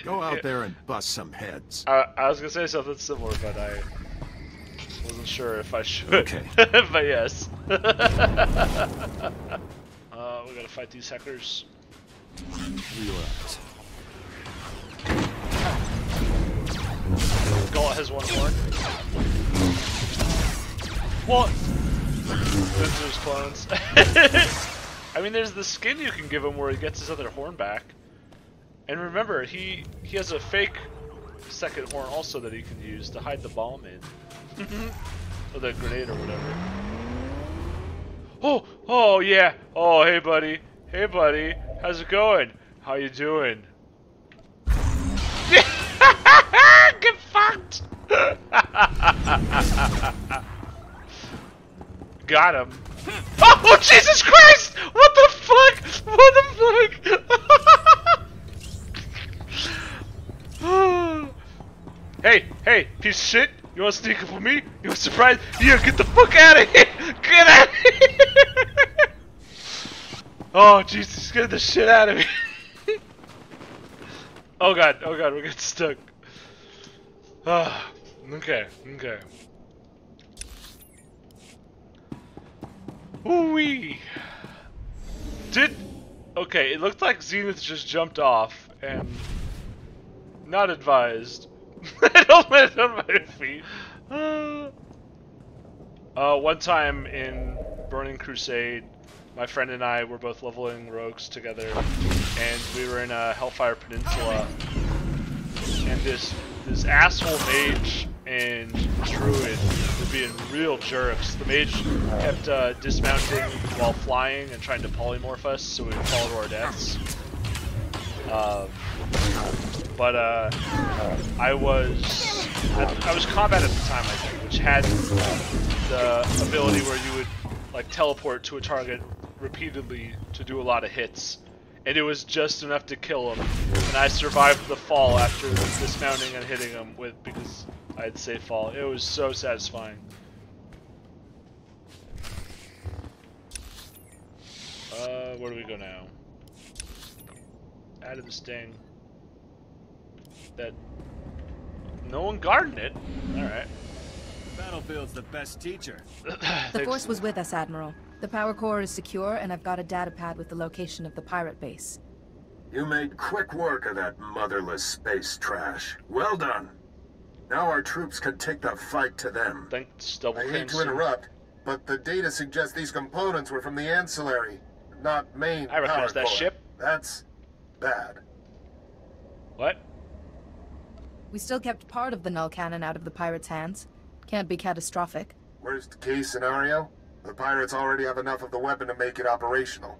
Go out there and bust some heads. I was gonna say something similar, but I wasn't sure if I should. Okay. But yes. We gotta fight these hackers. Relax. Gullet has one horn. What? There's clones. I mean, there's the skin you can give him where he gets his other horn back. And remember, he has a fake second horn also that he can use to hide the bomb in. Or the grenade or whatever. Oh yeah. Oh, hey buddy. Hey buddy. How's it going? How you doing? Get fucked! Got him. Oh, Jesus Christ! What the fuck? What the fuck? Hey, piece of shit. You wanna sneak up with me? You wanna surprise? Yeah, get the fuck out of here! Get out of here! Oh, Jesus, he scared the shit out of me. Oh god, we're getting stuck. Okay. Ooh-wee. Okay, it looked like Zenith just jumped off, and not advised. Don't land on my feet. One time in Burning Crusade, my friend and I were both leveling rogues together, and we were in a Hellfire Peninsula, and this asshole mage and druid were being real jerks. The mage kept dismounting while flying and trying to polymorph us, so we would fall to our deaths. I was combat at the time, I think, which had the ability where you would like teleport to a target repeatedly to do a lot of hits, and it was just enough to kill him. And I survived the fall after dismounting and hitting him because I had safe fall. It was so satisfying. Where do we go now? Out of this thing. That no one guarding it. All right. Battlefield's the best teacher. The Force was with us, Admiral. The power core is secure, and I've got a data pad with the location of the pirate base. You made quick work of that motherless space trash. Well done. Now our troops can take the fight to them. Thanks, double I hate to interrupt, but the data suggests these components were from the ancillary, not main I recognize power that core. ship. That's bad. What? We still kept part of the null cannon out of the pirates' hands. Can't be catastrophic. Worst case scenario, the pirates already have enough of the weapon to make it operational.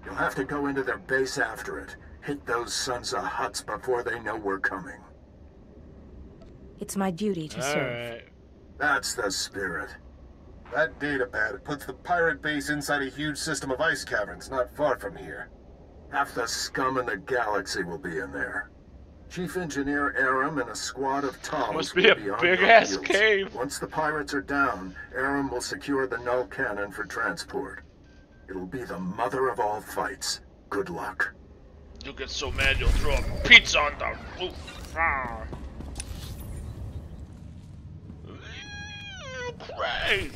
You'll have to go into their base after it. Hit those sons of huts before they know we're coming. It's my duty to serve. Right. That's the spirit. That datapad puts the pirate base inside a huge system of ice caverns not far from here. Half the scum in the galaxy will be in there. Chief Engineer Aram and a squad of Tals Must be a big-ass cave. Once the pirates are down, Aram will secure the null cannon for transport. It'll be the mother of all fights. Good luck. You'll get so mad you'll throw a pizza on the roof. Craig,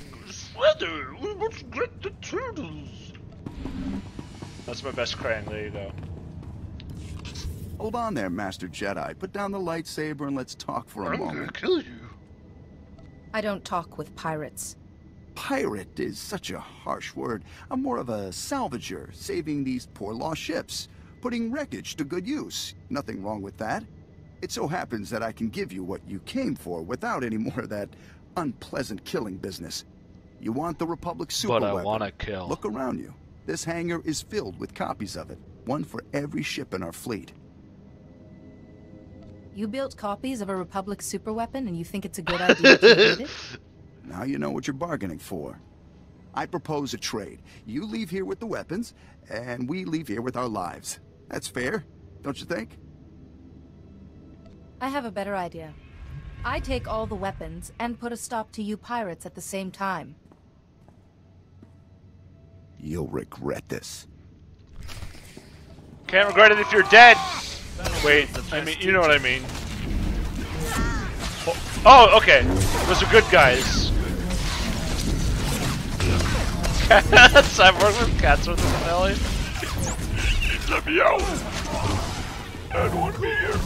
weather, we must get the turtles. That's my best Krang, there you go. Hold on there, Master Jedi. Put down the lightsaber and let's talk for a moment. I'm gonna kill you. I don't talk with pirates. Pirate is such a harsh word. I'm more of a salvager, saving these poor lost ships, putting wreckage to good use. Nothing wrong with that. It so happens that I can give you what you came for without any more of that unpleasant killing business. You want the Republic super But I weapon. wanna kill. Look around you. This hangar is filled with copies of it. One for every ship in our fleet. You built copies of a Republic superweapon and you think it's a good idea to use it? Now you know what you're bargaining for. I propose a trade. You leave here with the weapons, and we leave here with our lives. That's fair, don't you think? I have a better idea. I take all the weapons and put a stop to you pirates at the same time. You'll regret this. Can't regret it if you're dead. Wait, I mean, you know what I mean. Oh, okay. Those are good guys. I've worked with cats with them, Ellie. Let me out. I don't want to be here.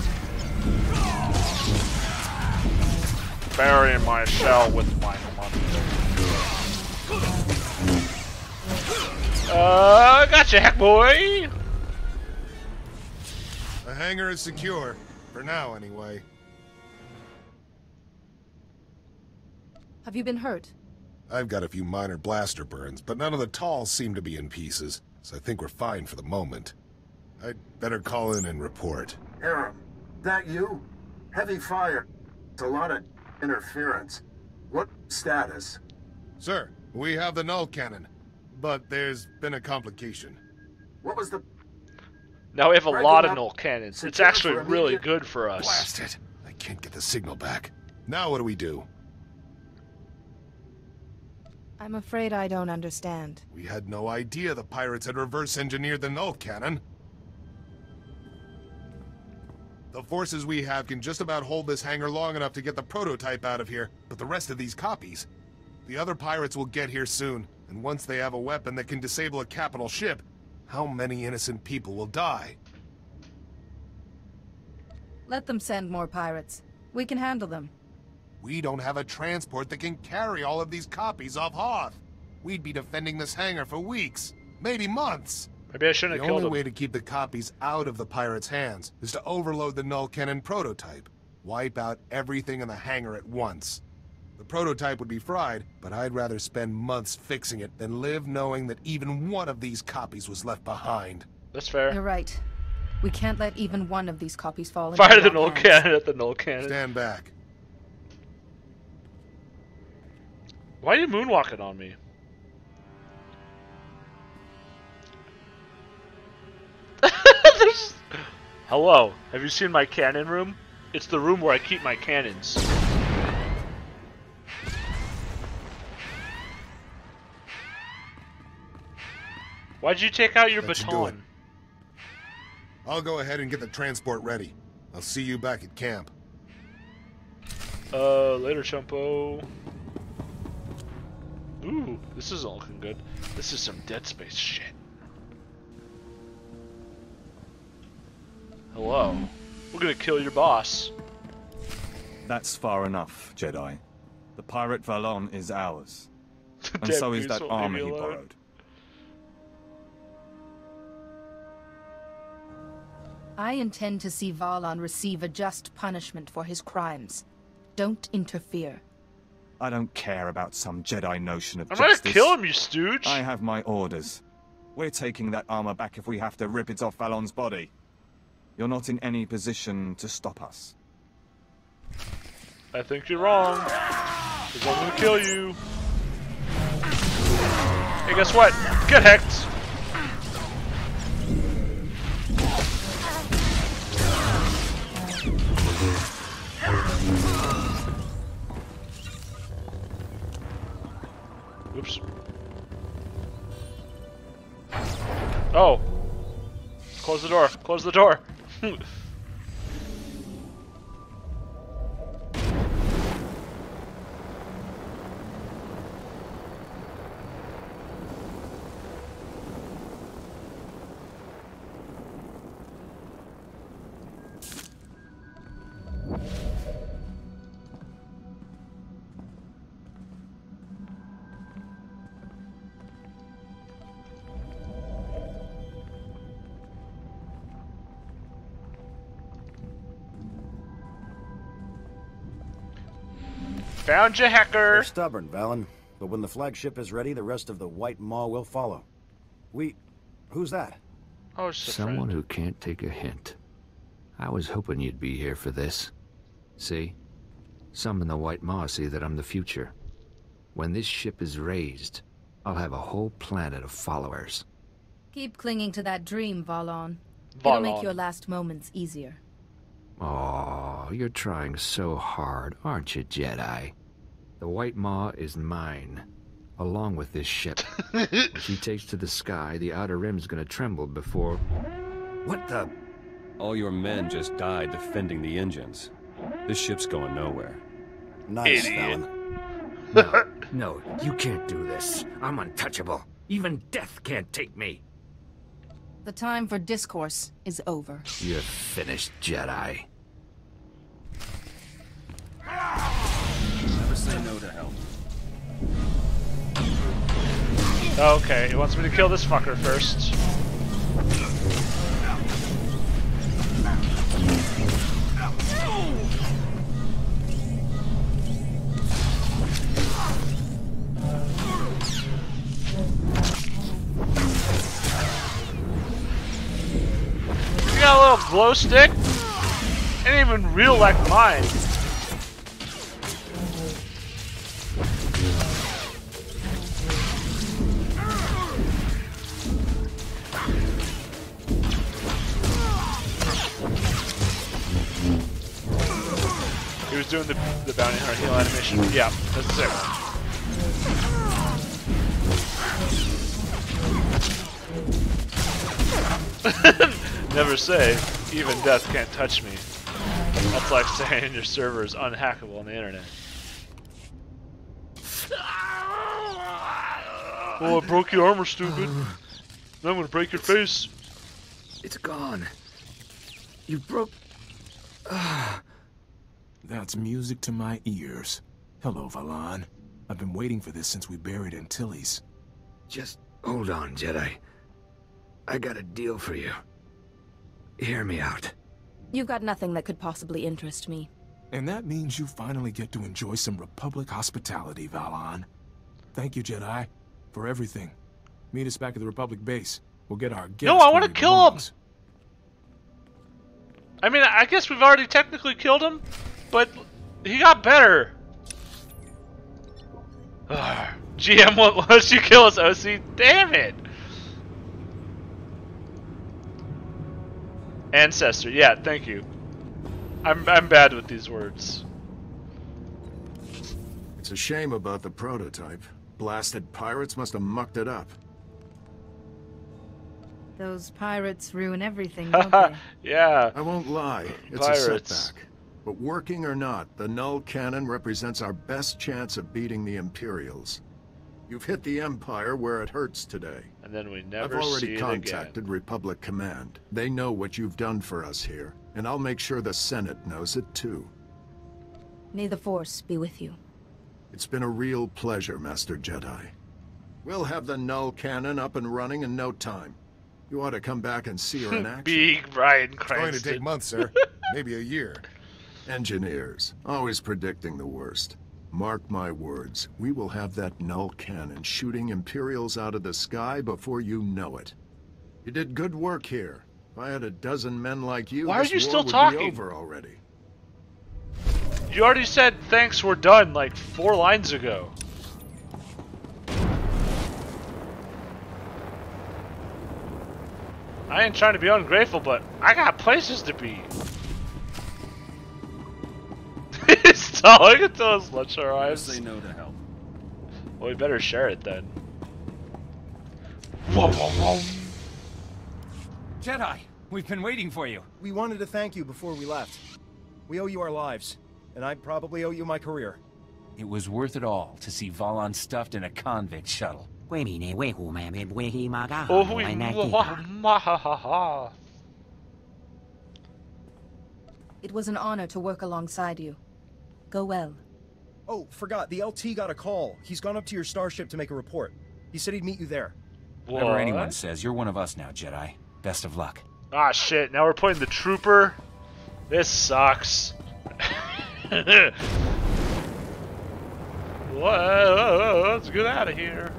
Burying my shell with my money. Gotcha, heck boy. The hangar is secure, for now anyway. Have you been hurt? I've got a few minor blaster burns, but none of the Tals seem to be in pieces, so I think we're fine for the moment. I'd better call in and report. Aram, that you? Heavy fire. It's a lot of interference. What status? Sir, we have the null cannon, but there's been a complication. What was the... Now we have a Breaking lot of up. null cannons. It's Secure actually for really immediate- good for us. Blast it! I can't get the signal back. Now what do we do? I'm afraid I don't understand. We had no idea the pirates had reverse-engineered the null cannon. The forces we have can just about hold this hangar long enough to get the prototype out of here, but the rest of these copies... The other pirates will get here soon, and once they have a weapon that can disable a capital ship, how many innocent people will die? Let them send more pirates. We can handle them. We don't have a transport that can carry all of these copies off Hoth. We'd be defending this hangar for weeks, maybe months. Maybe I shouldn't have The killed only him. way to keep the copies out of the pirates' hands is to overload the null cannon prototype. Wipe out everything in the hangar at once. The prototype would be fried, but I'd rather spend months fixing it than live knowing that even one of these copies was left behind. That's fair. You're right. We can't let even one of these copies fall into Fire the wrong null hands. cannon at the null cannon. Stand back. Why are you moonwalking on me? Hello, have you seen my cannon room? It's the room where I keep my cannons. Why'd you take out your That should do baton? I'll go ahead and get the transport ready. I'll see you back at camp. Later, Chumpo. Ooh, this is all looking good. This is some Dead Space shit. Hello. We're gonna kill your boss. That's far enough, Jedi. The pirate Valon is ours. And Dead so is Goose that won't leave armor me he alone. borrowed. I intend to see Valon receive a just punishment for his crimes. Don't interfere. I don't care about some Jedi notion of I'm justice. gonna kill him, you stooge! I have my orders. We're taking that armor back if we have to rip it off Valon's body. You're not in any position to stop us. I think you're wrong. 'Cause I'm gonna kill you. Hey, guess what? Get hacked! Oops. Oh! Close the door. Close the door. Found you, hacker! They're stubborn, Valen. But when the flagship is ready, the rest of the White Maw will follow. Who's that? Oh, it's Someone who can't take a hint. I was hoping you'd be here for this. See? Some in the White Maw see that I'm the future. When this ship is raised, I'll have a whole planet of followers. Keep clinging to that dream, Valon. It'll Valon. make your last moments easier. Oh, you're trying so hard, aren't you, Jedi? The White Maw is mine, along with this ship. If she takes to the sky, the Outer Rim's gonna tremble before... What the... All your men just died defending the engines. This ship's going nowhere. Nice, Idiot. No, you can't do this. I'm untouchable. Even death can't take me. The time for discourse is over. You're finished, Jedi. Never say no to help. Okay, he wants me to kill this fucker first. You got a little glow stick? ain't even real like mine. He was doing the bounty hunter heal animation. Yeah, that's sick. Never say, even death can't touch me. That's like saying your server is unhackable on the internet. Oh, I broke your armor, stupid. Now I'm gonna break your face. It's gone. You broke... That's music to my ears. Hello, Valan. I've been waiting for this since we buried Antilles. Just hold on, Jedi. I got a deal for you. Hear me out. You've got nothing that could possibly interest me. And that means you finally get to enjoy some Republic hospitality, Valan. Thank you, Jedi, for everything. Meet us back at the Republic base. We'll get our guest. No, I want to kill him! I mean, I guess we've already technically killed him, but he got better. GM won't let you kill us, OC. Damn it! Ancestor, yeah, thank you. I'm bad with these words. It's a shame about the prototype. Blasted pirates must have mucked it up. Those pirates ruin everything, don't they? Yeah. I won't lie, it's Pirates. a setback. But working or not, the null cannon represents our best chance of beating the Imperials. You've hit the Empire where it hurts today. And then we never I've see already it contacted again. Republic Command. They know what you've done for us here, and I'll make sure the Senate knows it too. May the Force be with you. It's been a real pleasure, Master Jedi. We'll have the null cannon up and running in no time. You ought to come back and see her in action. Big Brian It's Cranston. going to take months, sir. Maybe a year. Engineers, always predicting the worst. Mark my words, we will have that null cannon shooting Imperials out of the sky before you know it. You did good work here. If I had a dozen men like you, Why are this you war still would talking? be over already. You already said thanks, we're done like 4 lines ago. I ain't trying to be ungrateful, but I got places to be. Stop, look at those lunch our eyes. Say no to help. Well, we better share it then. Whoa, whoa, whoa. Jedi, we've been waiting for you. We wanted to thank you before we left. We owe you our lives, and I probably owe you my career. It was worth it all to see Valan stuffed in a convict shuttle. Oh, It was an honor to work alongside you. Go well. Oh, forgot, the LT got a call. He's gone up to your starship to make a report. He said he'd meet you there. Whatever anyone says, you're one of us now, Jedi. Best of luck. Ah, shit. Now we're playing the Trooper. This sucks. Whoa, let's get out of here.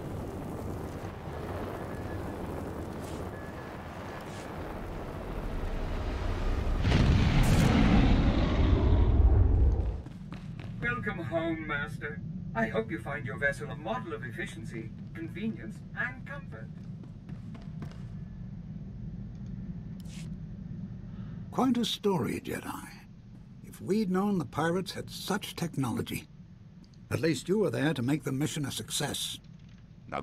Welcome home, Master. I hope you find your vessel a model of efficiency, convenience, and comfort. Quite a story, Jedi. If we'd known the pirates had such technology. At least you were there to make the mission a success. Yeah,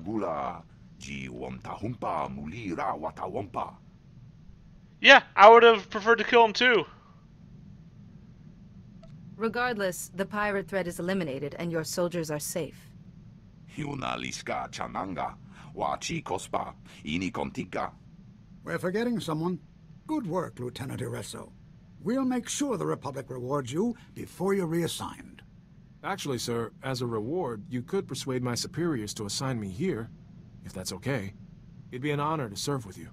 I would have preferred to kill him too. Regardless, the pirate threat is eliminated and your soldiers are safe. We're forgetting someone. Good work, Lieutenant Iresso. We'll make sure the Republic rewards you before you're reassigned. Actually, sir, as a reward, you could persuade my superiors to assign me here, if that's okay. It'd be an honor to serve with you.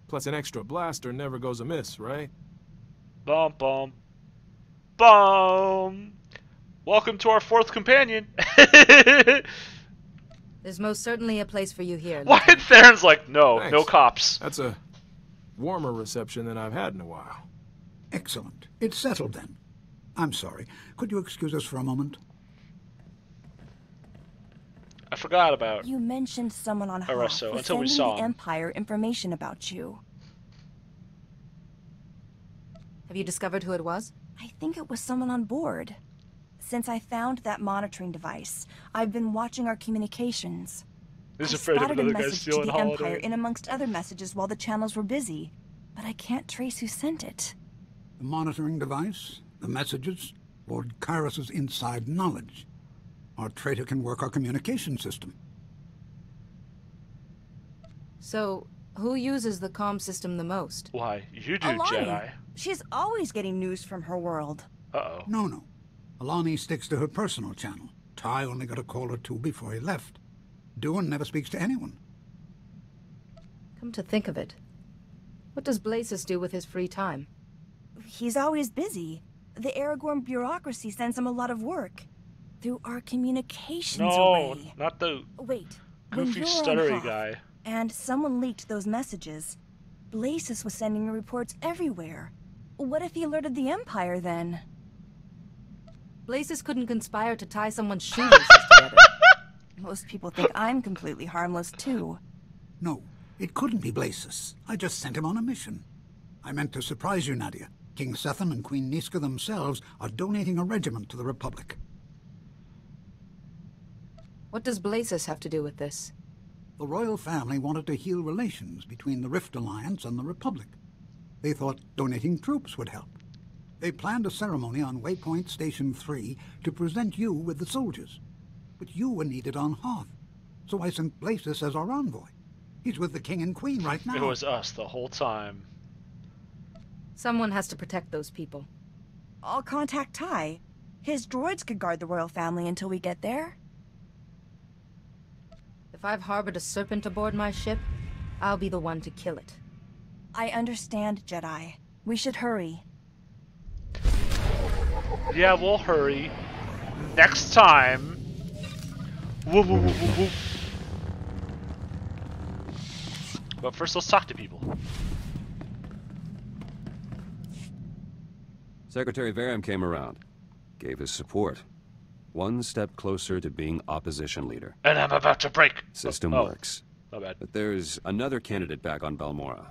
Plus, an extra blaster never goes amiss, right? Bum, bum, bum. Welcome to our 4th companion. There's most certainly a place for you here. Wyatt Theron's like, no, Thanks. no cops. That's a warmer reception than I've had in a while. Excellent. It's settled then. I'm sorry. Could you excuse us for a moment? I forgot about You mentioned someone on Hoth Arresto was until we sending saw the him. Empire information about you. Have you discovered who it was? I think it was someone on board. Since I found that monitoring device, I've been watching our communications. He's I afraid of spotted a another guy message to stealing the Holiday. Empire in amongst other messages while the channels were busy, but I can't trace who sent it. The monitoring device, the messages, Lord Kyros's inside knowledge. Our traitor can work our communication system. So, who uses the comm system the most? Why, you do, Alani. Jedi. She's always getting news from her world. Uh-oh. No. Alani sticks to her personal channel. Ty only got a call or two before he left. Duan never speaks to anyone. Come to think of it, what does Blazes do with his free time? He's always busy. The Aragorn bureaucracy sends him a lot of work. Through our communications array. Not the Wait, goofy, when you were on stuttery Hoth, guy. and someone leaked those messages, Blazes was sending reports everywhere. What if he alerted the Empire then? Blazes couldn't conspire to tie someone's shoelaces together. Most people think I'm completely harmless too. No, it couldn't be Blazes. I just sent him on a mission. I meant to surprise you, Nadia. King Sethan and Queen Niska themselves are donating a regiment to the Republic. What does Blazes have to do with this? The royal family wanted to heal relations between the Rift Alliance and the Republic. They thought donating troops would help. They planned a ceremony on Waypoint Station 3 to present you with the soldiers. But you were needed on Hoth, so I sent Blazes as our envoy. He's with the King and Queen right now. It was us the whole time. Someone has to protect those people. I'll contact Ty. His droids could guard the royal family until we get there. If I've harbored a serpent aboard my ship, I'll be the one to kill it. I understand, Jedi. We should hurry. Yeah, we'll hurry. Next time. Woo, woo, woo, woo, woo. But first, let's talk to people. Secretary Varam came around, gave his support. One step closer to being opposition leader. And I'm about to break. System works. My bad. But there's another candidate back on Balmorra.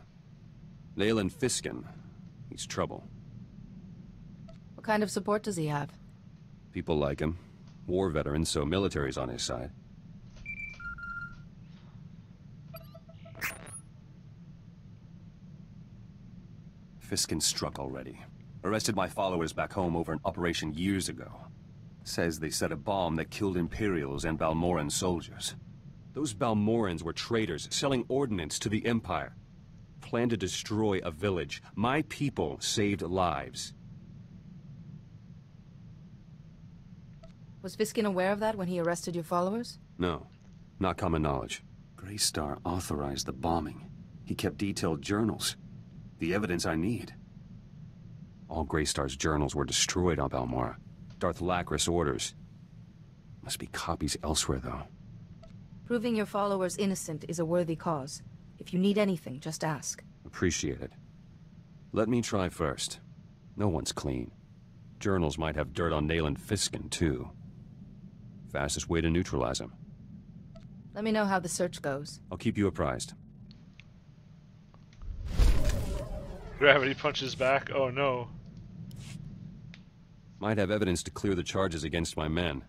Leyland Fiskin. He's trouble. What kind of support does he have? People like him. War veteran, so military's on his side. Fiskin struck already. Arrested my followers back home over an operation years ago. Says they set a bomb that killed Imperials and Balmorran soldiers. Those Balmorrans were traitors, selling ordnance to the Empire. Planned to destroy a village. My people saved lives. Was Fiskin aware of that when he arrested your followers? No, not common knowledge. Greystar authorized the bombing. He kept detailed journals. The evidence I need. All Greystar's journals were destroyed on Balmorra. Darth Lacris orders. Must be copies elsewhere, though. Proving your followers innocent is a worthy cause. If you need anything, just ask. Appreciate it. Let me try first. No one's clean. Journals might have dirt on Leyland Fiskin, too. Fastest way to neutralize him. Let me know how the search goes. I'll keep you apprised. Gravity punches back. Oh no. Might have evidence to clear the charges against my men.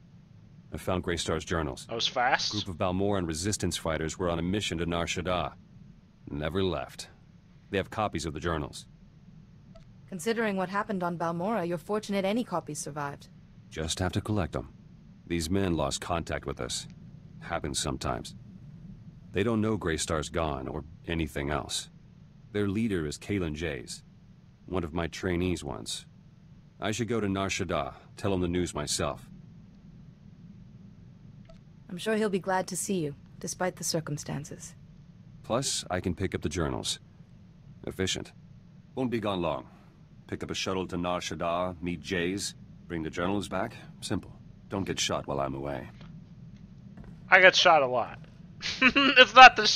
I found Greystar's journals. I was fast. A group of Balmorran resistance fighters were on a mission to Nar Shaddaa. Never left. They have copies of the journals. Considering what happened on Balmorra, you're fortunate any copies survived. Just have to collect them. These men lost contact with us. Happens sometimes. They don't know Greystar's gone, or anything else. Their leader is Kalen Jays, one of my trainees once. I should go to Nar Shaddaa, tell him the news myself. I'm sure he'll be glad to see you, despite the circumstances. Plus, I can pick up the journals. Efficient. Won't be gone long. Pick up a shuttle to Nar Shaddaa, meet Jays, bring the journals back. Simple. Don't get shot while I'm away. I get shot a lot. It's not the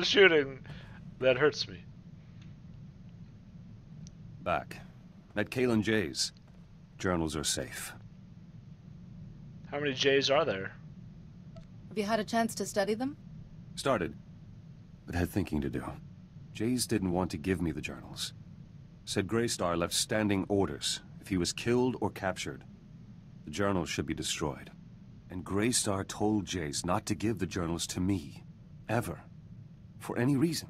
shooting that hurts me. Back. At Kalen J's. Journals are safe. How many J's are there? Have you had a chance to study them? Started, but had thinking to do. J's didn't want to give me the journals. Said Greystar left standing orders if he was killed or captured. The journals should be destroyed. And Greystar told J's not to give the journals to me. Ever. For any reason.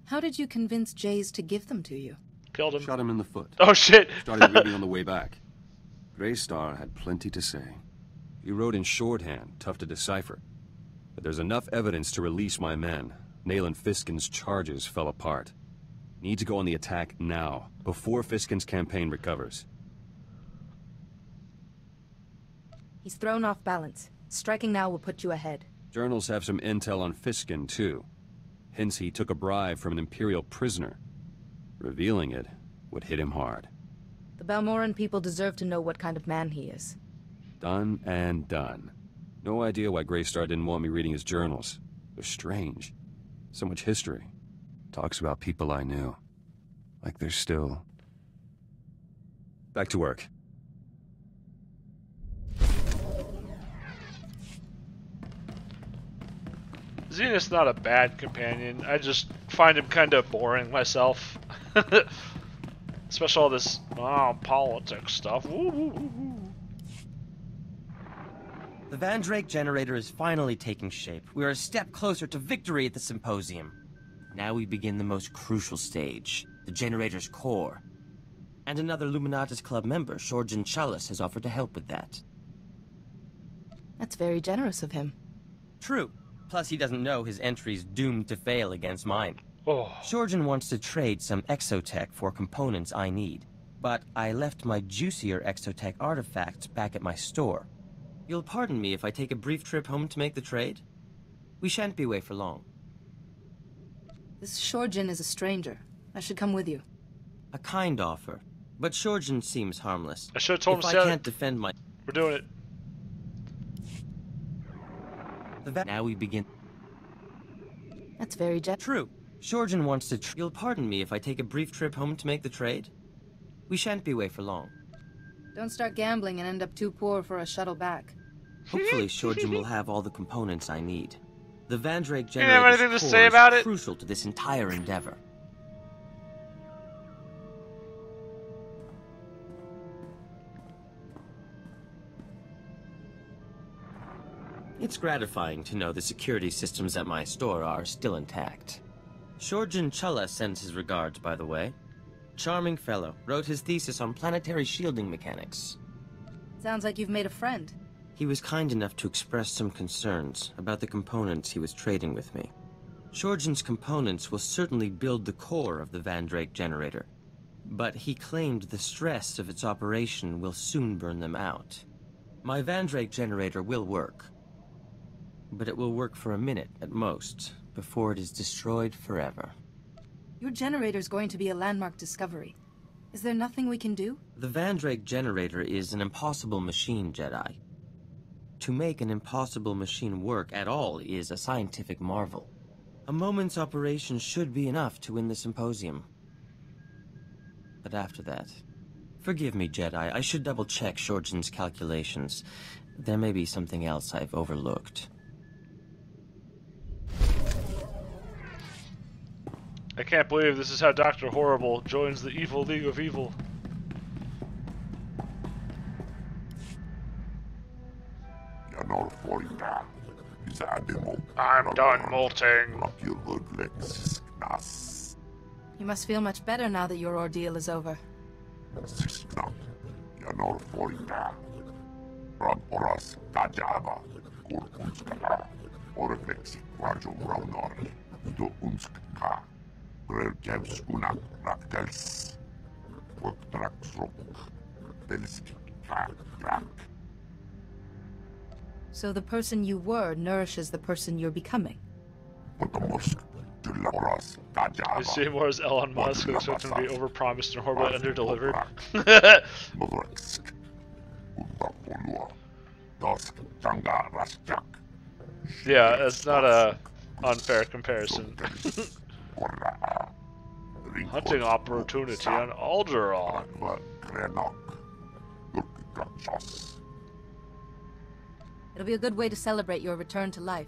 How did you convince Jays to give them to you? Killed him. Shot him in the foot. Oh shit! Started reading on the way back. Greystar had plenty to say. He wrote in shorthand, tough to decipher. But there's enough evidence to release my men. Nail and Fiskin's charges fell apart. Need to go on the attack now, before Fiskin's campaign recovers. He's thrown off balance. Striking now will put you ahead. Journals have some intel on Fiskin, too. Hence he took a bribe from an Imperial prisoner. Revealing it would hit him hard. The Balmoran people deserve to know what kind of man he is. Done and done. No idea why Greystar didn't want me reading his journals. They're strange. So much history. Talks about people I knew. Like they're still... Back to work. Zenith's not a bad companion. I just find him kind of boring myself. Especially all this politics stuff. Woo, woo, woo, woo. The Vandrake generator is finally taking shape. We are a step closer to victory at the symposium. Now we begin the most crucial stage, the generator's core. And another Luminatus Club member, Shorjan Chalice, has offered to help with that. That's very generous of him. True. Plus he doesn't know his entry's doomed to fail against mine. Oh. Shorjan wants to trade some exotech for components I need. But I left my juicier exotech artifacts back at my store. You'll pardon me if I take a brief trip home to make the trade? We shan't be away for long. This Shorjan is a stranger. I should come with you. A kind offer. But Shorjan seems harmless. I should have told him if I can't defend my... We're doing it. Now we begin. That's very true. Shorjan wants to... You'll pardon me if I take a brief trip home to make the trade? We shan't be away for long. Don't start gambling and end up too poor for a shuttle back. Hopefully Shorjan will have all the components I need. The Vandrake You have anything generator's to core say about is it? crucial to this entire endeavor. It's gratifying to know the security systems at my store are still intact. Shorjan Challa sends his regards, by the way. Charming fellow, wrote his thesis on planetary shielding mechanics. Sounds like you've made a friend. He was kind enough to express some concerns about the components he was trading with me. Shorjan's components will certainly build the core of the Vandrake generator, but he claimed the stress of its operation will soon burn them out. My Vandrake generator will work, but it will work for a minute at most, before it is destroyed forever. Your generator's going to be a landmark discovery. Is there nothing we can do? The Vandrake generator is an impossible machine, Jedi. To make an impossible machine work at all is a scientific marvel. A moment's operation should be enough to win the symposium. But after that... Forgive me, Jedi, I should double-check Shorjan's calculations. There may be something else I've overlooked. I can't believe this is how Dr. Horrible joins the evil League of Evil. I'm done molting. You must feel much better now that your ordeal is over. So the person you were nourishes the person you're becoming. You see more as Elon Musk who expects him to be overpromised and horribly underdelivered. Yeah, it's not a unfair comparison. Hunting opportunity on Alderaan. It'll be a good way to celebrate your return to life.